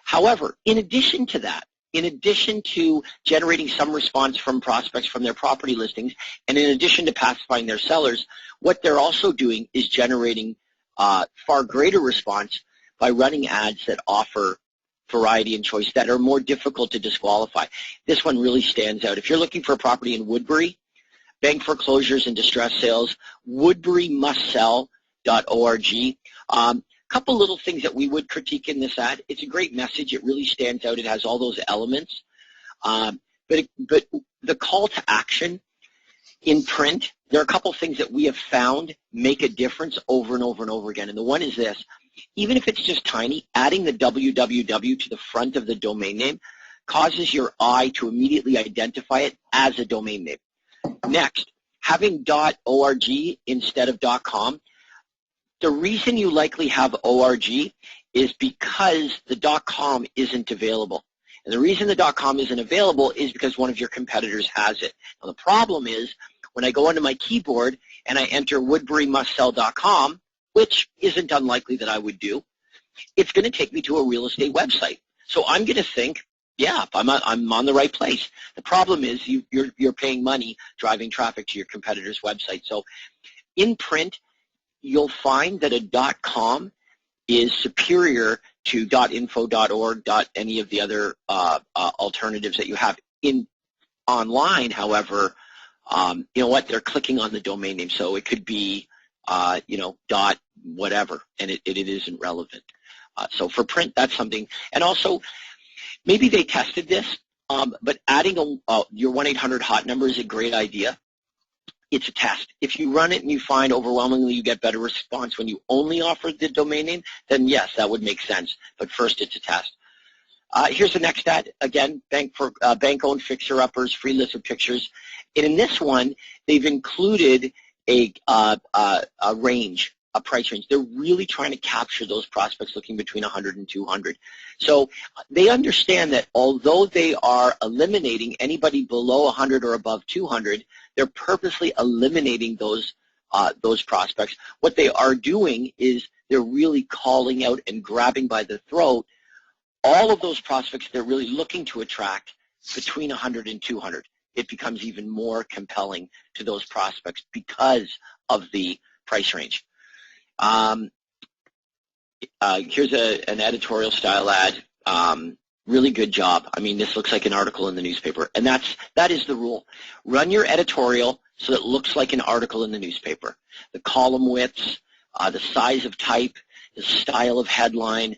However, in addition to that, in addition to generating some response from prospects from their property listings, and in addition to pacifying their sellers, what they're also doing is generating far greater response by running ads that offer variety and choice that are more difficult to disqualify. This one really stands out. If you're looking for a property in Woodbury, bank foreclosures and distress sales, woodburymustsell.org. Couple little things that we would critique in this ad. It's a great message. It really stands out. It has all those elements. But the call to action in print, there are a couple things that we have found make a difference over and over and over again. And the one is this. Even if it's just tiny, adding the www to the front of the domain name causes your eye to immediately identify it as a domain name. Next, having .org instead of .com, the reason you likely have .org is because the .com isn't available. And the reason the .com isn't available is because one of your competitors has it. Now, the problem is when I go onto my keyboard and I enter woodburymustsell.com, which isn't unlikely that I would do, it's going to take me to a real estate website. So I'm going to think, yeah, I'm on the right place. The problem is you're paying money driving traffic to your competitor's website. So in print, you'll find that a .com is superior to .info, .org, any of the other alternatives that you have. In online, however, you know what? They're clicking on the domain name, so it could be dot whatever, and it isn't relevant. So for print, that's something. And also, maybe they tested this, but adding your 1-800-HOT number is a great idea. It's a test. If you run it and you find overwhelmingly you get better response when you only offer the domain name, then yes, that would make sense. But first, it's a test. Here's the next ad. Again, bank-owned fixer-uppers, free list of pictures. And in this one, they've included a range, a price range. They're really trying to capture those prospects looking between 100 and 200. So they understand that although they are eliminating anybody below 100 or above 200, they're purposely eliminating those prospects. What they are doing is they're really calling out and grabbing by the throat all of those prospects they're really looking to attract between 100 and 200. It becomes even more compelling to those prospects because of the price range. Here's an editorial style ad. Really good job. I mean, this looks like an article in the newspaper, and that is the rule. Run your editorial so that it looks like an article in the newspaper. The column widths, the size of type, the style of headline,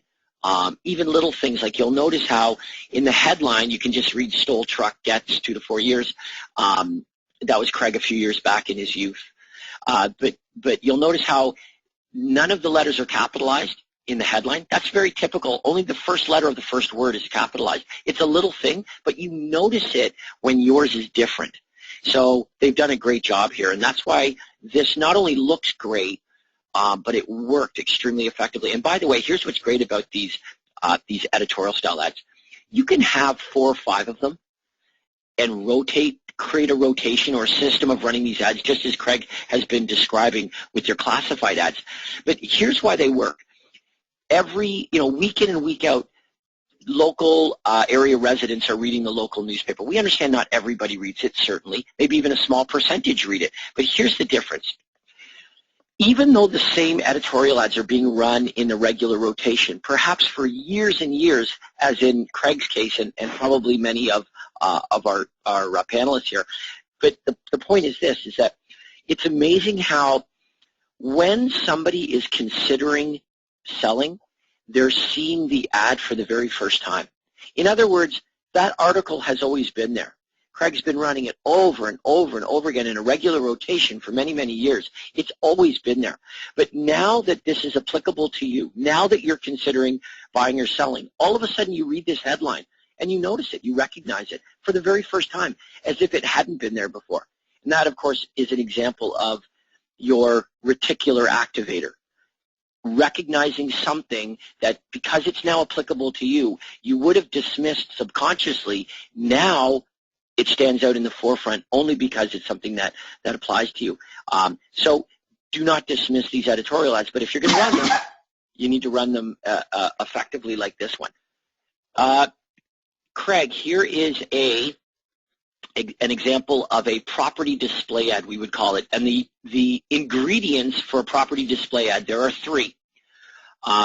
even little things like you'll notice how in the headline you can just read "Stole truck gets 2 to 4 years." That was Craig a few years back in his youth. But you'll notice how none of the letters are capitalized. in the headline. That's very typical. Only the first letter of the first word is capitalized. It's a little thing, but you notice it when yours is different. So they've done a great job here, and that's why this not only looks great, but it worked extremely effectively. And by the way, here's what's great about these editorial style ads. You can have 4 or 5 of them and create a rotation or a system of running these ads, just as Craig has been describing with your classified ads. But here's why they work. Every, week in and week out, local area residents are reading the local newspaper. We understand not everybody reads it, certainly. Maybe even a small percentage read it. But here's the difference. Even though the same editorial ads are being run in a regular rotation, perhaps for years and years, as in Craig's case and probably many of our panelists here, but the point is this, is that it's amazing how when somebody is considering selling, they're seeing the ad for the very first time. In other words, that article has always been there. Craig's been running it over and over and over again in a regular rotation for many, many years. It's always been there. But now that this is applicable to you, now that you're considering buying or selling, all of a sudden you read this headline and you notice it, you recognize it for the very first time as if it hadn't been there before. And that, of course, is an example of your reticular activator. Recognizing something that because it's now applicable to you, you would have dismissed subconsciously. Now it stands out in the forefront only because it's something that applies to you. So do not dismiss these editorial ads, but if you're going to run them, you need to run them effectively like this one. Craig, here is an example of a property display ad, we would call it. And the ingredients for a property display ad, there are 3.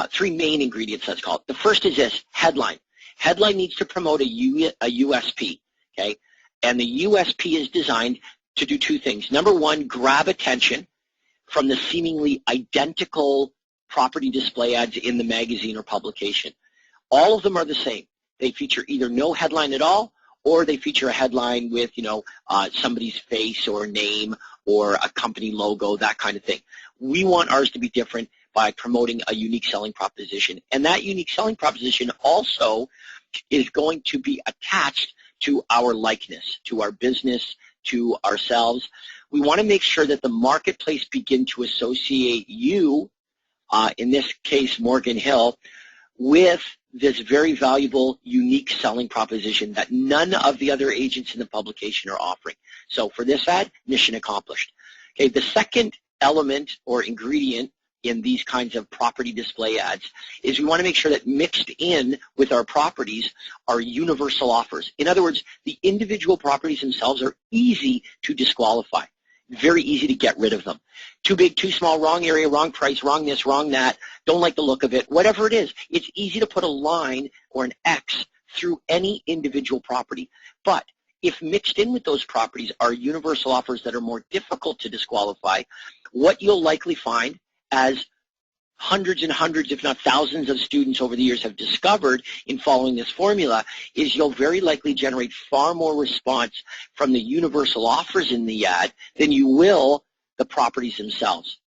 3 main ingredients, let's call it. The first is this, headline. Headline needs to promote a USP, okay? And the USP is designed to do 2 things. Number 1, grab attention from the seemingly identical property display ads in the magazine or publication. All of them are the same. They feature either no headline at all, or they feature a headline with, somebody's face or name or a company logo, that kind of thing. We want ours to be different by promoting a unique selling proposition. And that unique selling proposition also is going to be attached to our likeness, to our business, to ourselves. We want to make sure that the marketplace begin to associate you, in this case Morgan Hill, with this very valuable, unique selling proposition that none of the other agents in the publication are offering. So for this ad, mission accomplished. Okay, the second element or ingredient in these kinds of property display ads is we want to make sure that mixed in with our properties are universal offers. In other words, the individual properties themselves are easy to disqualify. Very easy to get rid of them. Too big, too small, wrong area, wrong price, wrong this, wrong that, don't like the look of it, whatever it is. It's easy to put a line or an X through any individual property. But if mixed in with those properties are universal offers that are more difficult to disqualify, what you'll likely find, as hundreds and hundreds, if not thousands of students over the years have discovered in following this formula, is you'll very likely generate far more response from the universal offers in the ad than you will the properties themselves.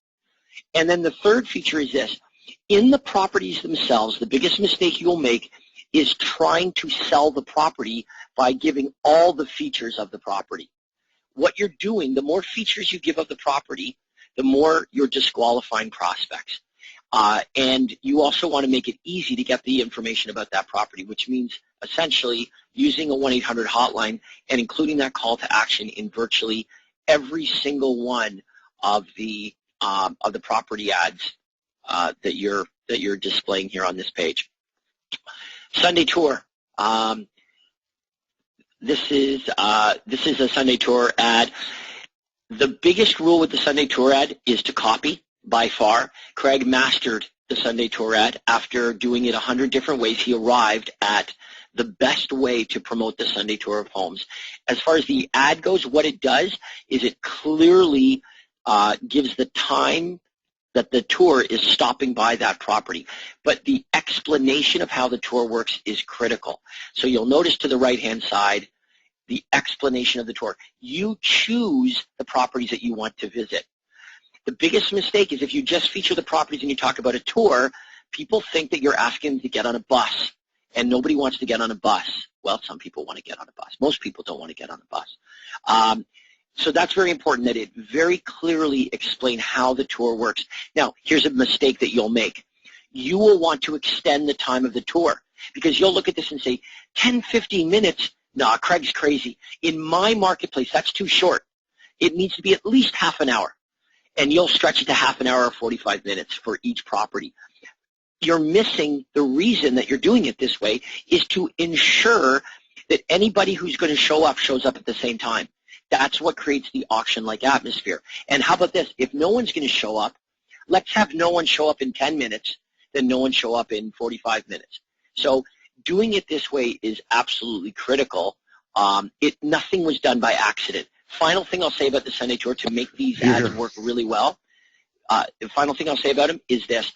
And then the third feature is this. In the properties themselves, the biggest mistake you'll make is trying to sell the property by giving all the features of the property. What you're doing, the more features you give of the property, the more you're disqualifying prospects. And you also want to make it easy to get the information about that property, which means essentially using a 1-800 hotline and including that call to action in virtually every single one of the property ads that you're displaying here on this page. Sunday tour. This is a Sunday tour ad. The biggest rule with the Sunday tour ad is to copy, by far. Craig mastered the Sunday tour ad. After doing it 100 different ways, he arrived at the best way to promote the Sunday tour of homes. As far as the ad goes, what it does is it clearly gives the time that the tour is stopping by that property. But the explanation of how the tour works is critical. So you'll notice to the right-hand side, the explanation of the tour. You choose the properties that you want to visit. The biggest mistake is if you just feature the properties and you talk about a tour, People think that you're asking them to get on a bus, and nobody wants to get on a bus. Well, some people want to get on a bus. Most people don't want to get on a bus. So that's very important, that it very clearly explain how the tour works. Now, here's a mistake that you'll make. You will want to extend the time of the tour, because you'll look at this and say, 10, 15 minutes, nah, Craig's crazy. In my marketplace, that's too short. It needs to be at least half an hour, and you'll stretch it to half an hour or 45 minutes for each property. You're missing the reason that you're doing it this way is to ensure that anybody who's going to show up shows up at the same time. That's what creates the auction-like atmosphere. And how about this? If no one's going to show up, let's have no one show up in 10 minutes, then no one show up in 45 minutes. So doing it this way is absolutely critical. Nothing was done by accident. Final thing I'll say about the Sunday Tour to make these ads work really well, the final thing I'll say about them is this.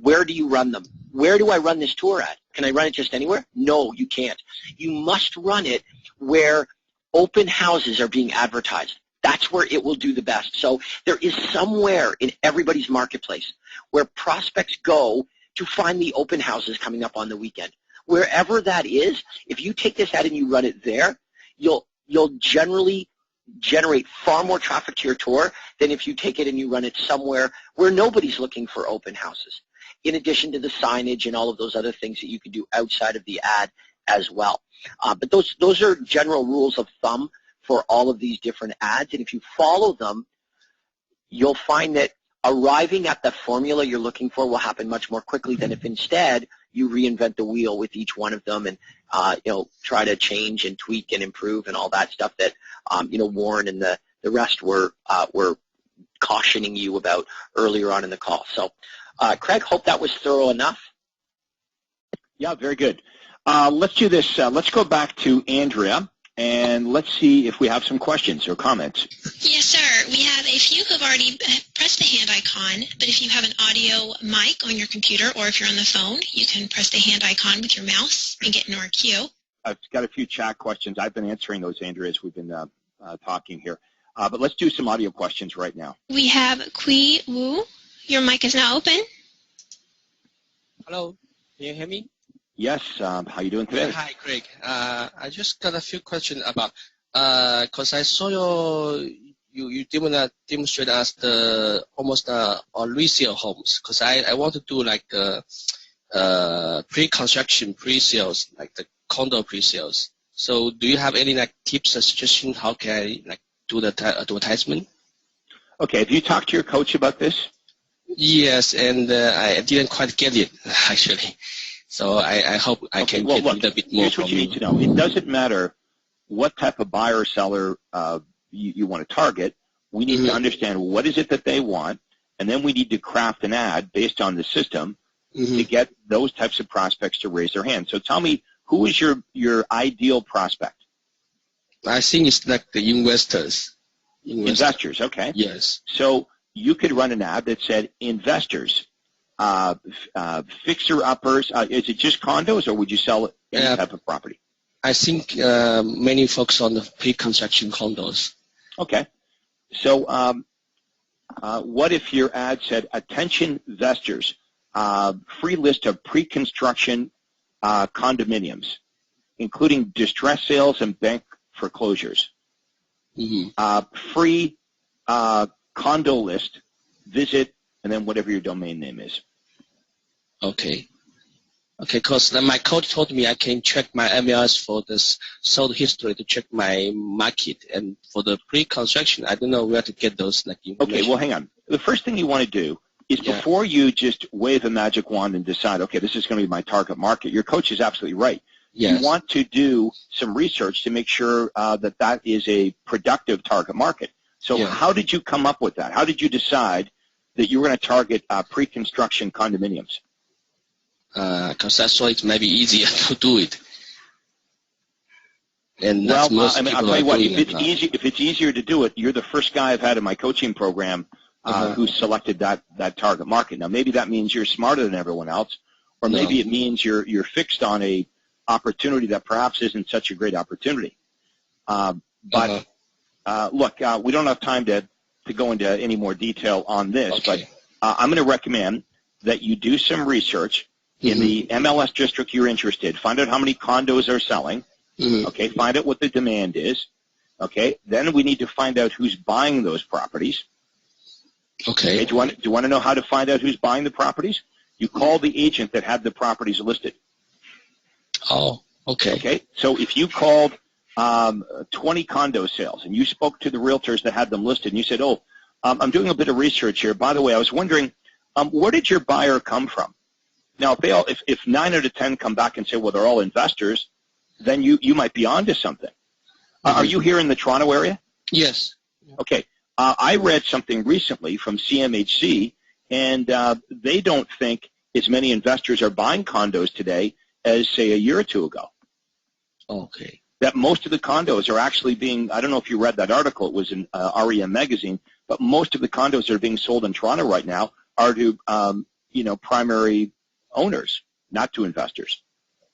Where do you run them? Where do I run this tour at? Can I run it just anywhere? No, you can't. You must run it where open houses are being advertised. That's where it will do the best. So there is somewhere in everybody's marketplace where prospects go to find the open houses coming up on the weekend. Wherever that is, if you take this ad and you run it there, you'll generally generate far more traffic to your tour than if you take it and you run it somewhere where nobody's looking for open houses, in addition to the signage and all of those other things that you can do outside of the ad as well. But those are general rules of thumb for all of these different ads, and if you follow them, you'll find that arriving at the formula you're looking for will happen much more quickly than if instead you reinvent the wheel with each one of them and try to change and tweak and improve and all that stuff that Warren and the rest were cautioning you about earlier on in the call. So, Craig, hope that was thorough enough. Yeah, very good. Let's do this. Let's go back to Andrea, and let's see if we have some questions or comments. Yes, sir. We have a few who have already pressed the hand icon, but if you have an audio mic on your computer or if you're on the phone, you can press the hand icon with your mouse and get in our queue. I've got a few chat questions. I've been answering those, Andrea, as we've been talking here. But let's do some audio questions right now. We have Kui Wu. Your mic is now open. Hello. Can you hear me? Yes. How are you doing today? Hi, Craig. I just got a few questions about, because I saw you demonstrate us almost resale homes, because I want to do like pre-construction pre-sales, like the condo pre-sales. So do you have any like tips or suggestions how can I do the advertisement? Okay. Have you talked to your coach about this? Yes, and I didn't quite get it actually. So I hope I can get a little bit more. Here's what you need to know. It doesn't matter what type of buyer or seller you want to target. We need to understand what is it that they want, and then we need to craft an ad based on the system to get those types of prospects to raise their hand. So tell me, who is your ideal prospect? I think it's like the investors. Investors, okay. Yes. So you could run an ad that said investors. Fixer-uppers, is it just condos, or would you sell any type of property? I think many folks on the pre-construction condos. Okay. So what if your ad said, attention investors, free list of pre-construction condominiums, including distress sales and bank foreclosures. Free condo list, visit, and then whatever your domain name is. Okay. Okay, because my coach told me I can check my MLS for this sold history to check my market, and for the pre-construction, I don't know where to get those information. Okay, well, hang on. The first thing you want to do is before you just wave a magic wand and decide, okay, this is going to be my target market, your coach is absolutely right. Yes. You want to do some research to make sure that is a productive target market. So how did you come up with that? How did you decide that you were going to target pre-construction condominiums? Because I saw it may be easier to do it. And that's most people I'll tell you what, if it's easier to do it, you're the first guy I've had in my coaching program who selected that target market. Now, maybe that means you're smarter than everyone else, or maybe it means you're fixed on a opportunity that perhaps isn't such a great opportunity. But look, we don't have time to go into any more detail on this, but I'm going to recommend that you do some research in the MLS district you're interested. Find out how many condos are selling. Okay, find out what the demand is. Okay, then we need to find out who's buying those properties. Okay. Do you want to know how to find out who's buying the properties? You call the agent that had the properties listed. Oh, okay. Okay, so if you called 20 condo sales and you spoke to the realtors that had them listed and you said, oh, I'm doing a bit of research here. By the way, I was wondering, where did your buyer come from? Now, if 9 out of 10 come back and say, well, they're all investors, then you might be onto something. Are you here in the Toronto area? Yes. Okay. I read something recently from CMHC, and they don't think as many investors are buying condos today as, say, a year or two ago. Okay. That most of the condos are actually being, I don't know if you read that article, it was in REM magazine, but most of the condos that are being sold in Toronto right now are to, primary owners, not to investors.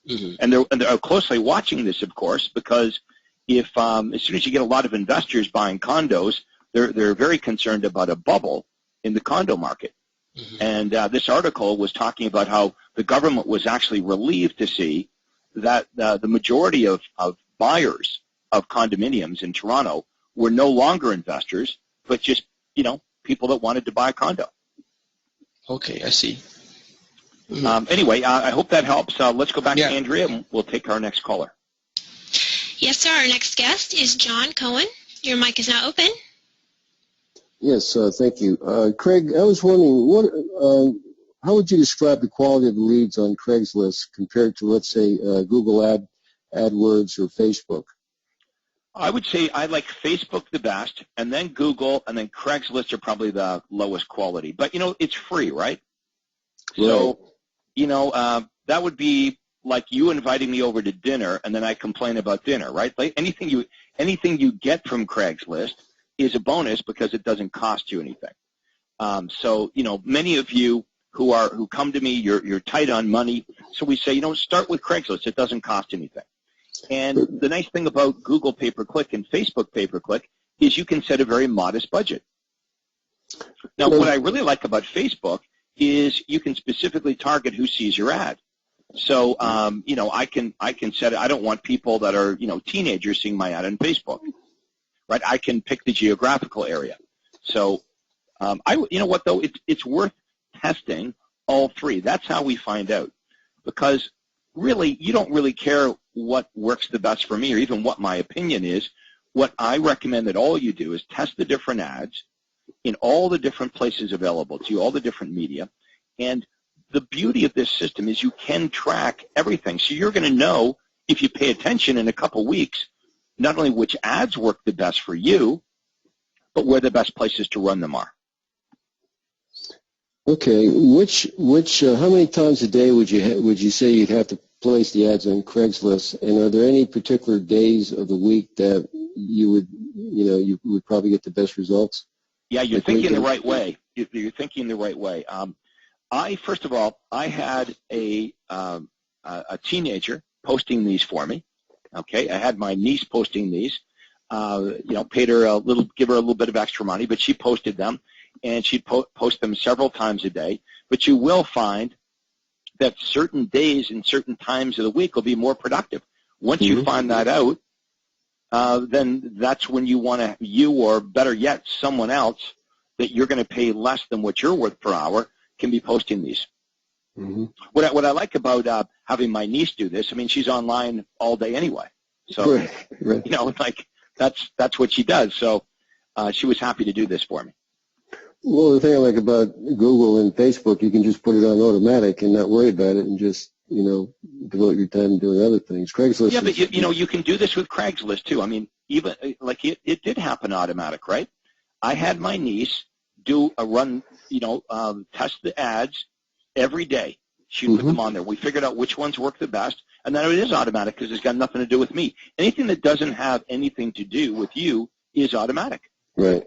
And they're closely watching this, of course, because if as soon as you get a lot of investors buying condos, they're very concerned about a bubble in the condo market. And this article was talking about how the government was actually relieved to see that the majority of buyers of condominiums in Toronto were no longer investors, but just, people that wanted to buy a condo. Okay, I see. Anyway, I hope that helps. Let's go back to Andrea, and we'll take our next caller. Yes, sir. Our next guest is John Cohen. Your mic is now open. Yes, thank you. Craig, I was wondering, how would you describe the quality of the leads on Craigslist compared to, let's say, Google AdWords or Facebook? I would say I like Facebook the best, and then Google, and then Craigslist are probably the lowest quality. But, it's free, right? So, that would be like you inviting me over to dinner, and then I complain about dinner, right? Like anything you get from Craigslist is a bonus because it doesn't cost you anything. So, many of you who come to me, you're tight on money. So we say, start with Craigslist. It doesn't cost anything. And the nice thing about Google pay-per-click and Facebook pay-per-click is you can set a very modest budget. Now, what I really like about Facebook is you can specifically target who sees your ad. So, I can set it. I don't want people that are, teenagers seeing my ad on Facebook, right? I can pick the geographical area. So, it's worth testing all three. That's how we find out, because really, you don't really care what works the best for me or even what my opinion is. What I recommend that all you do is test the different ads in all the different places available to you, all the different media. And the beauty of this system is you can track everything. So you're going to know, if you pay attention in a couple weeks, not only which ads work the best for you, but where the best places to run them are. Okay, how many times a day would you say you'd have to place the ads on Craigslist? And are there any particular days of the week that you would probably get the best results? Yeah, you're thinking the right way. You're thinking the right way. First of all, I had a teenager posting these for me. Okay, I had my niece posting these. Paid her give her a little bit of extra money, but she posted them, and she'd post them several times a day. But you will find that certain days and certain times of the week will be more productive. Once you find that out, then that's when you or better yet, someone else that you're going to pay less than what you're worth per hour can be posting these. What I like about having my niece do this, she's online all day anyway. So, right. That's what she does. So she was happy to do this for me. Well, the thing I like about Google and Facebook, you can just put it on automatic and not worry about it and just, devote your time doing other things. Craigslist. Yeah, but you can do this with Craigslist too. Even like it did happen automatic, right? I had my niece do a run, test the ads every day. She'd put them on there. We figured out which ones work the best, and then it is automatic because it's got nothing to do with me. Anything that doesn't have anything to do with you is automatic. Right.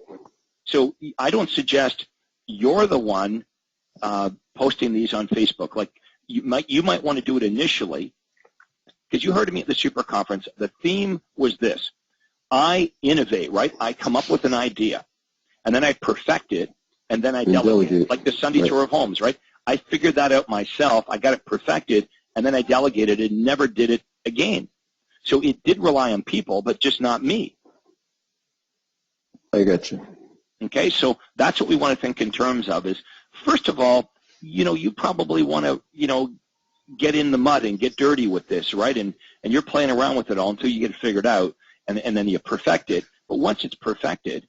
So I don't suggest you're the one posting these on Facebook. Like you might want to do it initially, because you heard me at the super conference. The theme was this: I innovate, right? I come up with an idea, and then I perfect it, and then I delegate. Like the Sunday tour of homes, right? I figured that out myself. I got it perfected, and then I delegated it and never did it again. So it did rely on people, but just not me. I got you. Okay, so that's what we want to think in terms of is, first of all, you probably want to, get in the mud and get dirty with this, right? And you're playing around with it all until you get it figured out, and then you perfect it. But once it's perfected,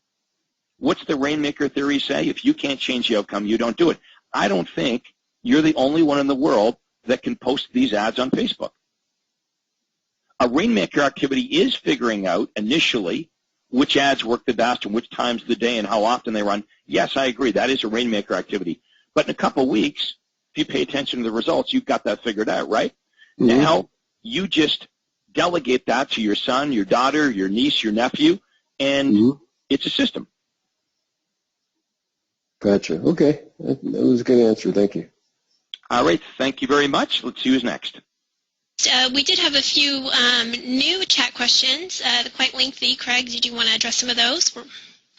what's the rainmaker theory say? If you can't change the outcome, you don't do it. I don't think you're the only one in the world that can post these ads on Facebook. A rainmaker activity is figuring out initially which ads work the best and which times of the day and how often they run. Yes, I agree. That is a rainmaker activity. But in a couple of weeks, if you pay attention to the results, you've got that figured out, right? Mm-hmm. Now, you just delegate that to your son, your daughter, your niece, your nephew, and it's a system. Gotcha. Okay. That was a good answer. Thank you. All right. Thank you very much. Let's see who's next. We did have a few new chat questions, quite lengthy. Craig, did you want to address some of those?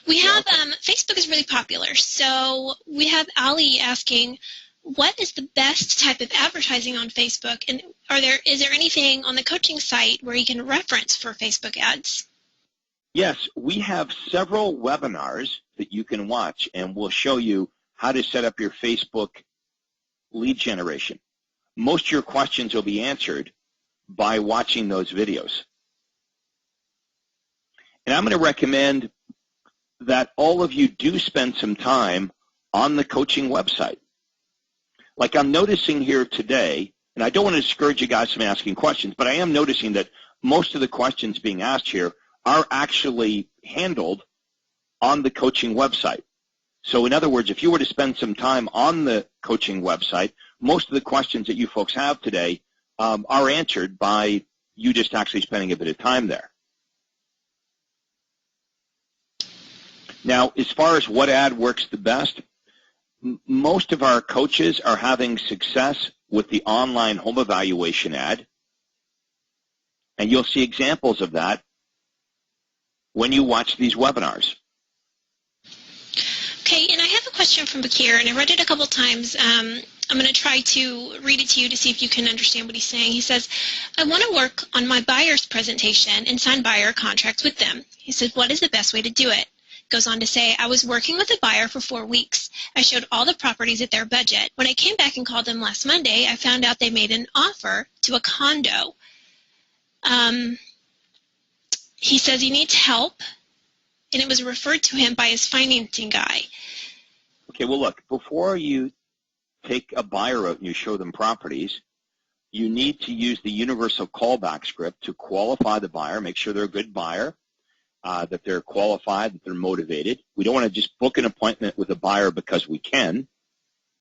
We have, Facebook is really popular. So we have Ali asking, what is the best type of advertising on Facebook? And is there anything on the coaching site where you can reference for Facebook ads? Yes, we have several webinars that you can watch, and we'll show you how to set up your Facebook lead generation. Most of your questions will be answered by watching those videos. And I'm going to recommend that all of you do spend some time on the coaching website. Like I'm noticing here today, and I don't want to discourage you guys from asking questions, but I am noticing that most of the questions being asked here are actually handled on the coaching website. So in other words, if you were to spend some time on the coaching website, most of the questions that you folks have today are answered by you just actually spending a bit of time there. Now, as far as what ad works the best, most of our coaches are having success with the online home evaluation ad, and you'll see examples of that when you watch these webinars. Okay, and I have a question from Bakir, and I read it a couple times. I'm going to try to read it to you to see if you can understand what he's saying. He says, I want to work on my buyer's presentation and sign buyer contracts with them. He said, what is the best way to do it? Goes on to say, I was working with a buyer for 4 weeks. I showed all the properties at their budget. When I came back and called them last Monday, I found out they made an offer to a condo. He says he needs help, and it was referred to him by his financing guy. Okay, well, look, before you take a buyer out and you show them properties, you need to use the universal callback script to qualify the buyer, make sure they're a good buyer, that they're qualified, that they're motivated. We don't want to just book an appointment with a buyer because we can.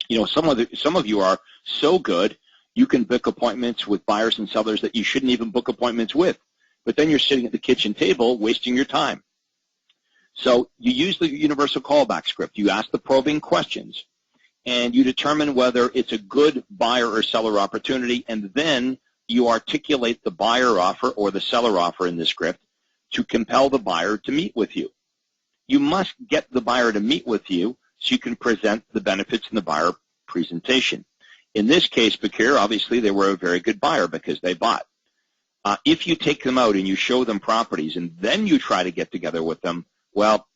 You know, some of you are so good, you can book appointments with buyers and sellers that you shouldn't even book appointments with. But then you're sitting at the kitchen table wasting your time. So you use the universal callback script. You ask the probing questions, and you determine whether it's a good buyer or seller opportunity, and then you articulate the buyer offer or the seller offer in the script to compel the buyer to meet with you. You must get the buyer to meet with you so you can present the benefits in the buyer presentation. In this case, Bakir, obviously they were a very good buyer because they bought. If you take them out and you show them properties and then you try to get together with them, well,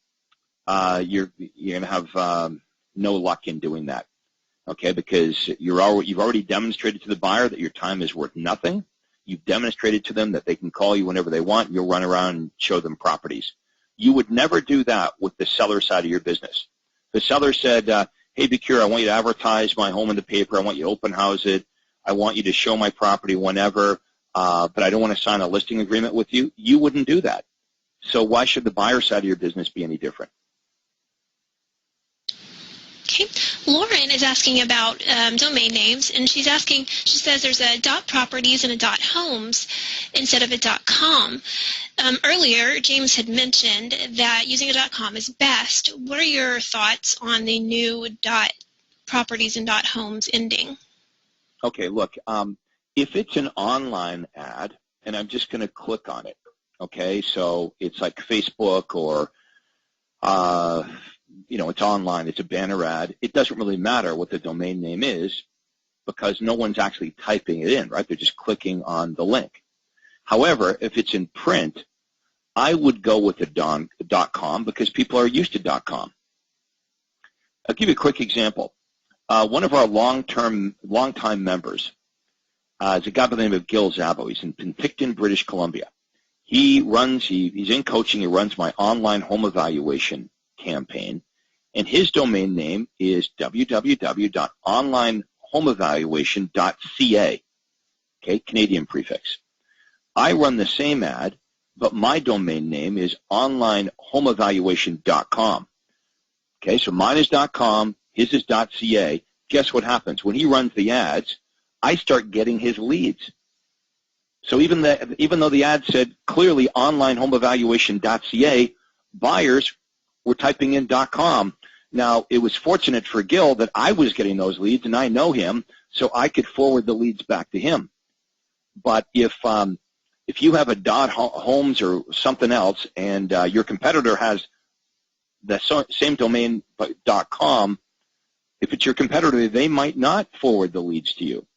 you're going to have no luck in doing that, okay? Because you've already demonstrated to the buyer that your time is worth nothing. You've demonstrated to them that they can call you whenever they want. You'll run around and show them properties. You would never do that with the seller side of your business. The seller said, hey, Bakir, I want you to advertise my home in the paper. I want you to open house it. I want you to show my property whenever, but I don't want to sign a listing agreement with you. You wouldn't do that. So why should the buyer side of your business be any different? Okay. Lauren is asking about domain names, and she says there's a .properties and a .homes instead of a .com. Earlier, James had mentioned that using a .com is best. What are your thoughts on the new .properties and .homes ending? Okay, look, if it's an online ad, and I'm just going to click on it, okay, so it's like Facebook or it's online, it's a banner ad. It doesn't really matter what the domain name is because no one's actually typing it in, right? They're just clicking on the link. However, if it's in print, I would go with the .com because people are used to .com. I'll give you a quick example. One of our long-time members is a guy by the name of Gil Szabo. He's in Penticton, British Columbia. He's in coaching. He runs my online home evaluation campaign, and his domain name is www.onlinehomeevaluation.ca, okay, Canadian prefix. I run the same ad, but my domain name is onlinehomeevaluation.com. Okay, so mine is .com, his is .ca. Guess what happens? When he runs the ads, I start getting his leads. So even though the ad said clearly onlinehomeevaluation.ca, buyers were typing in .com. Now, it was fortunate for Gil that I was getting those leads, and I know him, so I could forward the leads back to him. But if you have a .homes or something else, and your competitor has the same domain but .com, if it's your competitor, they might not forward the leads to you.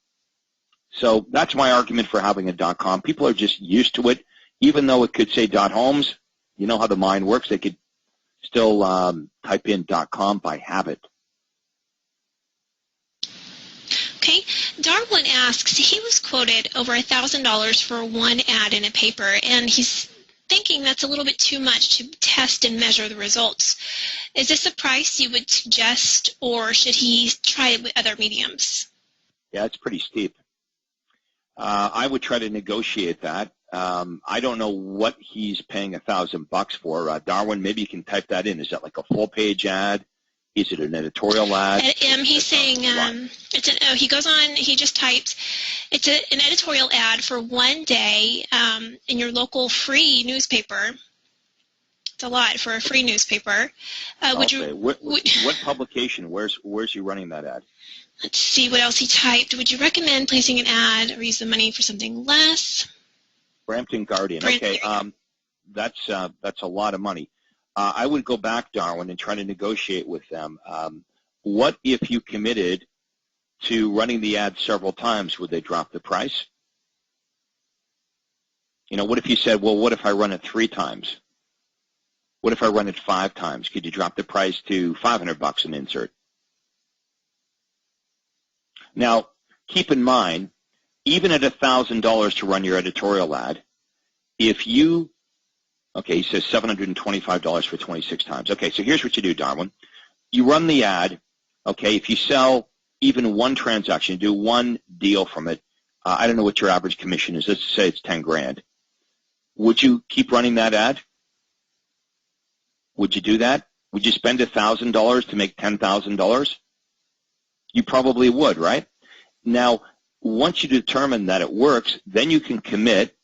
So that's my argument for having a .com. People are just used to it. Even though it could say .homes, you know how the mind works, they could still type in .com by habit. Okay, Darwin asks, he was quoted over $1,000 for one ad in a paper, and he's thinking that's a little bit too much to test and measure the results. Is this a price you would suggest, or should he try it with other mediums? Yeah, it's pretty steep. I would try to negotiate that. I don't know what he's paying $1,000 for. Darwin, maybe you can type that in. Is that like a full-page ad? Is it an editorial ad? He's saying he goes on. He just types. It's an editorial ad for one day in your local free newspaper. It's a lot for a free newspaper. What publication? Where's he running that ad? Let's see what else he typed. Would you recommend placing an ad or use the money for something less? Brampton Guardian. Okay, that's a lot of money. I would go back, Darwin, and try to negotiate with them. What if you committed to running the ad several times? Would they drop the price? What if you said, well, what if I run it 3 times? What if I run it 5 times? Could you drop the price to $500 an insert? Now, keep in mind, even at $1,000 to run your editorial ad, if you, okay, he says $725 for 26 times. Okay, so here's what you do, Darwin. You run the ad, okay, if you sell even one transaction, you do one deal from it, I don't know what your average commission is. Let's say it's 10 grand. Would you keep running that ad? Would you do that? Would you spend $1,000 to make $10,000? You probably would, right? Now, once you determine that it works, then you can commit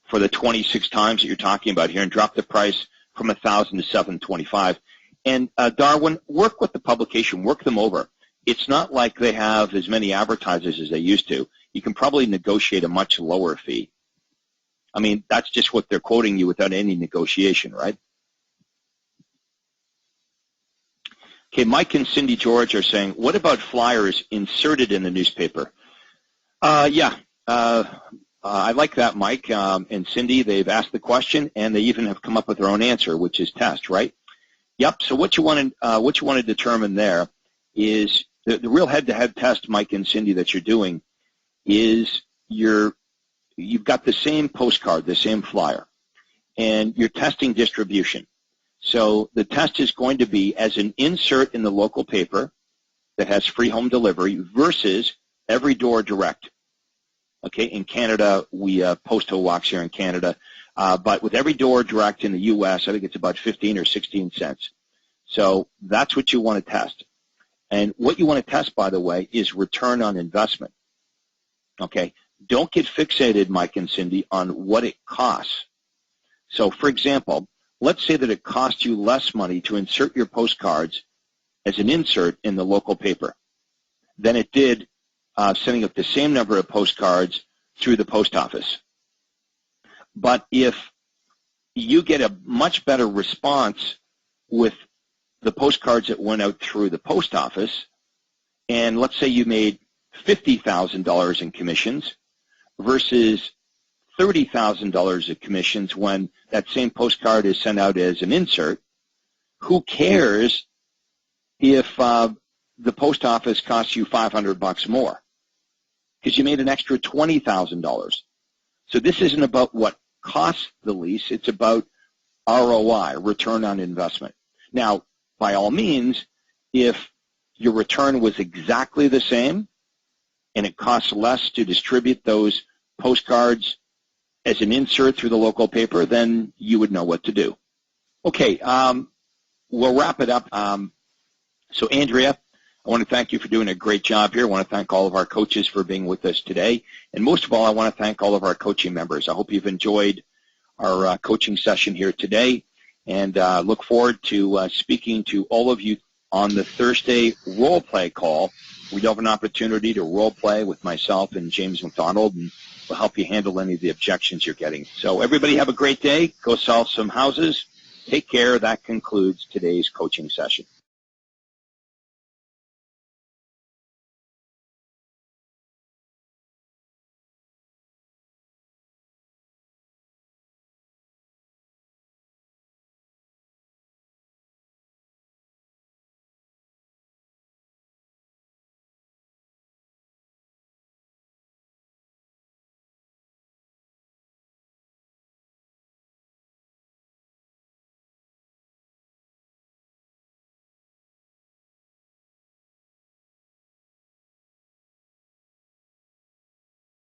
for the 26 times that you're talking about here and drop the price from $1,000 to $725. And Darwin, work with the publication, work them over. It's not like they have as many advertisers as they used to. You can probably negotiate a much lower fee. I mean, that's just what they're quoting you without any negotiation, right? Okay, Mike and Cindy George are saying, what about flyers inserted in the newspaper? I like that, Mike and Cindy. They've asked the question, and they even have come up with their own answer, which is test, right? Yep. So what you want to determine there is the real head-to-head test, Mike and Cindy, that you're doing is you've got the same postcard, the same flyer, and you're testing distribution. So the test is going to be as an insert in the local paper that has free home delivery versus every door direct. Okay, in Canada, we Posto walks here in Canada, but with every door direct in the U.S., I think it's about 15 or 16 cents. So that's what you want to test. And what you want to test, by the way, is return on investment. Okay, don't get fixated, Mike and Cindy, on what it costs. So, for example, let's say that it costs you less money to insert your postcards as an insert in the local paper than it did sending up the same number of postcards through the post office. But if you get a much better response with the postcards that went out through the post office, and let's say you made $50,000 in commissions versus $30,000 of commissions when that same postcard is sent out as an insert, who cares if the post office costs you $500 more? Because you made an extra $20,000. So this isn't about what costs the lease, it's about ROI, return on investment. Now, by all means, if your return was exactly the same and it costs less to distribute those postcards as an insert through the local paper, then you would know what to do. Okay, we'll wrap it up. So Andrea, I want to thank you for doing a great job here. I want to thank all of our coaches for being with us today. And most of all, I want to thank all of our coaching members. I hope you've enjoyed our coaching session here today, and look forward to speaking to all of you on the Thursday role play call. We have an opportunity to role play with myself and James McDonald, and we'll help you handle any of the objections you're getting. So everybody have a great day. Go sell some houses. Take care. That concludes today's coaching session.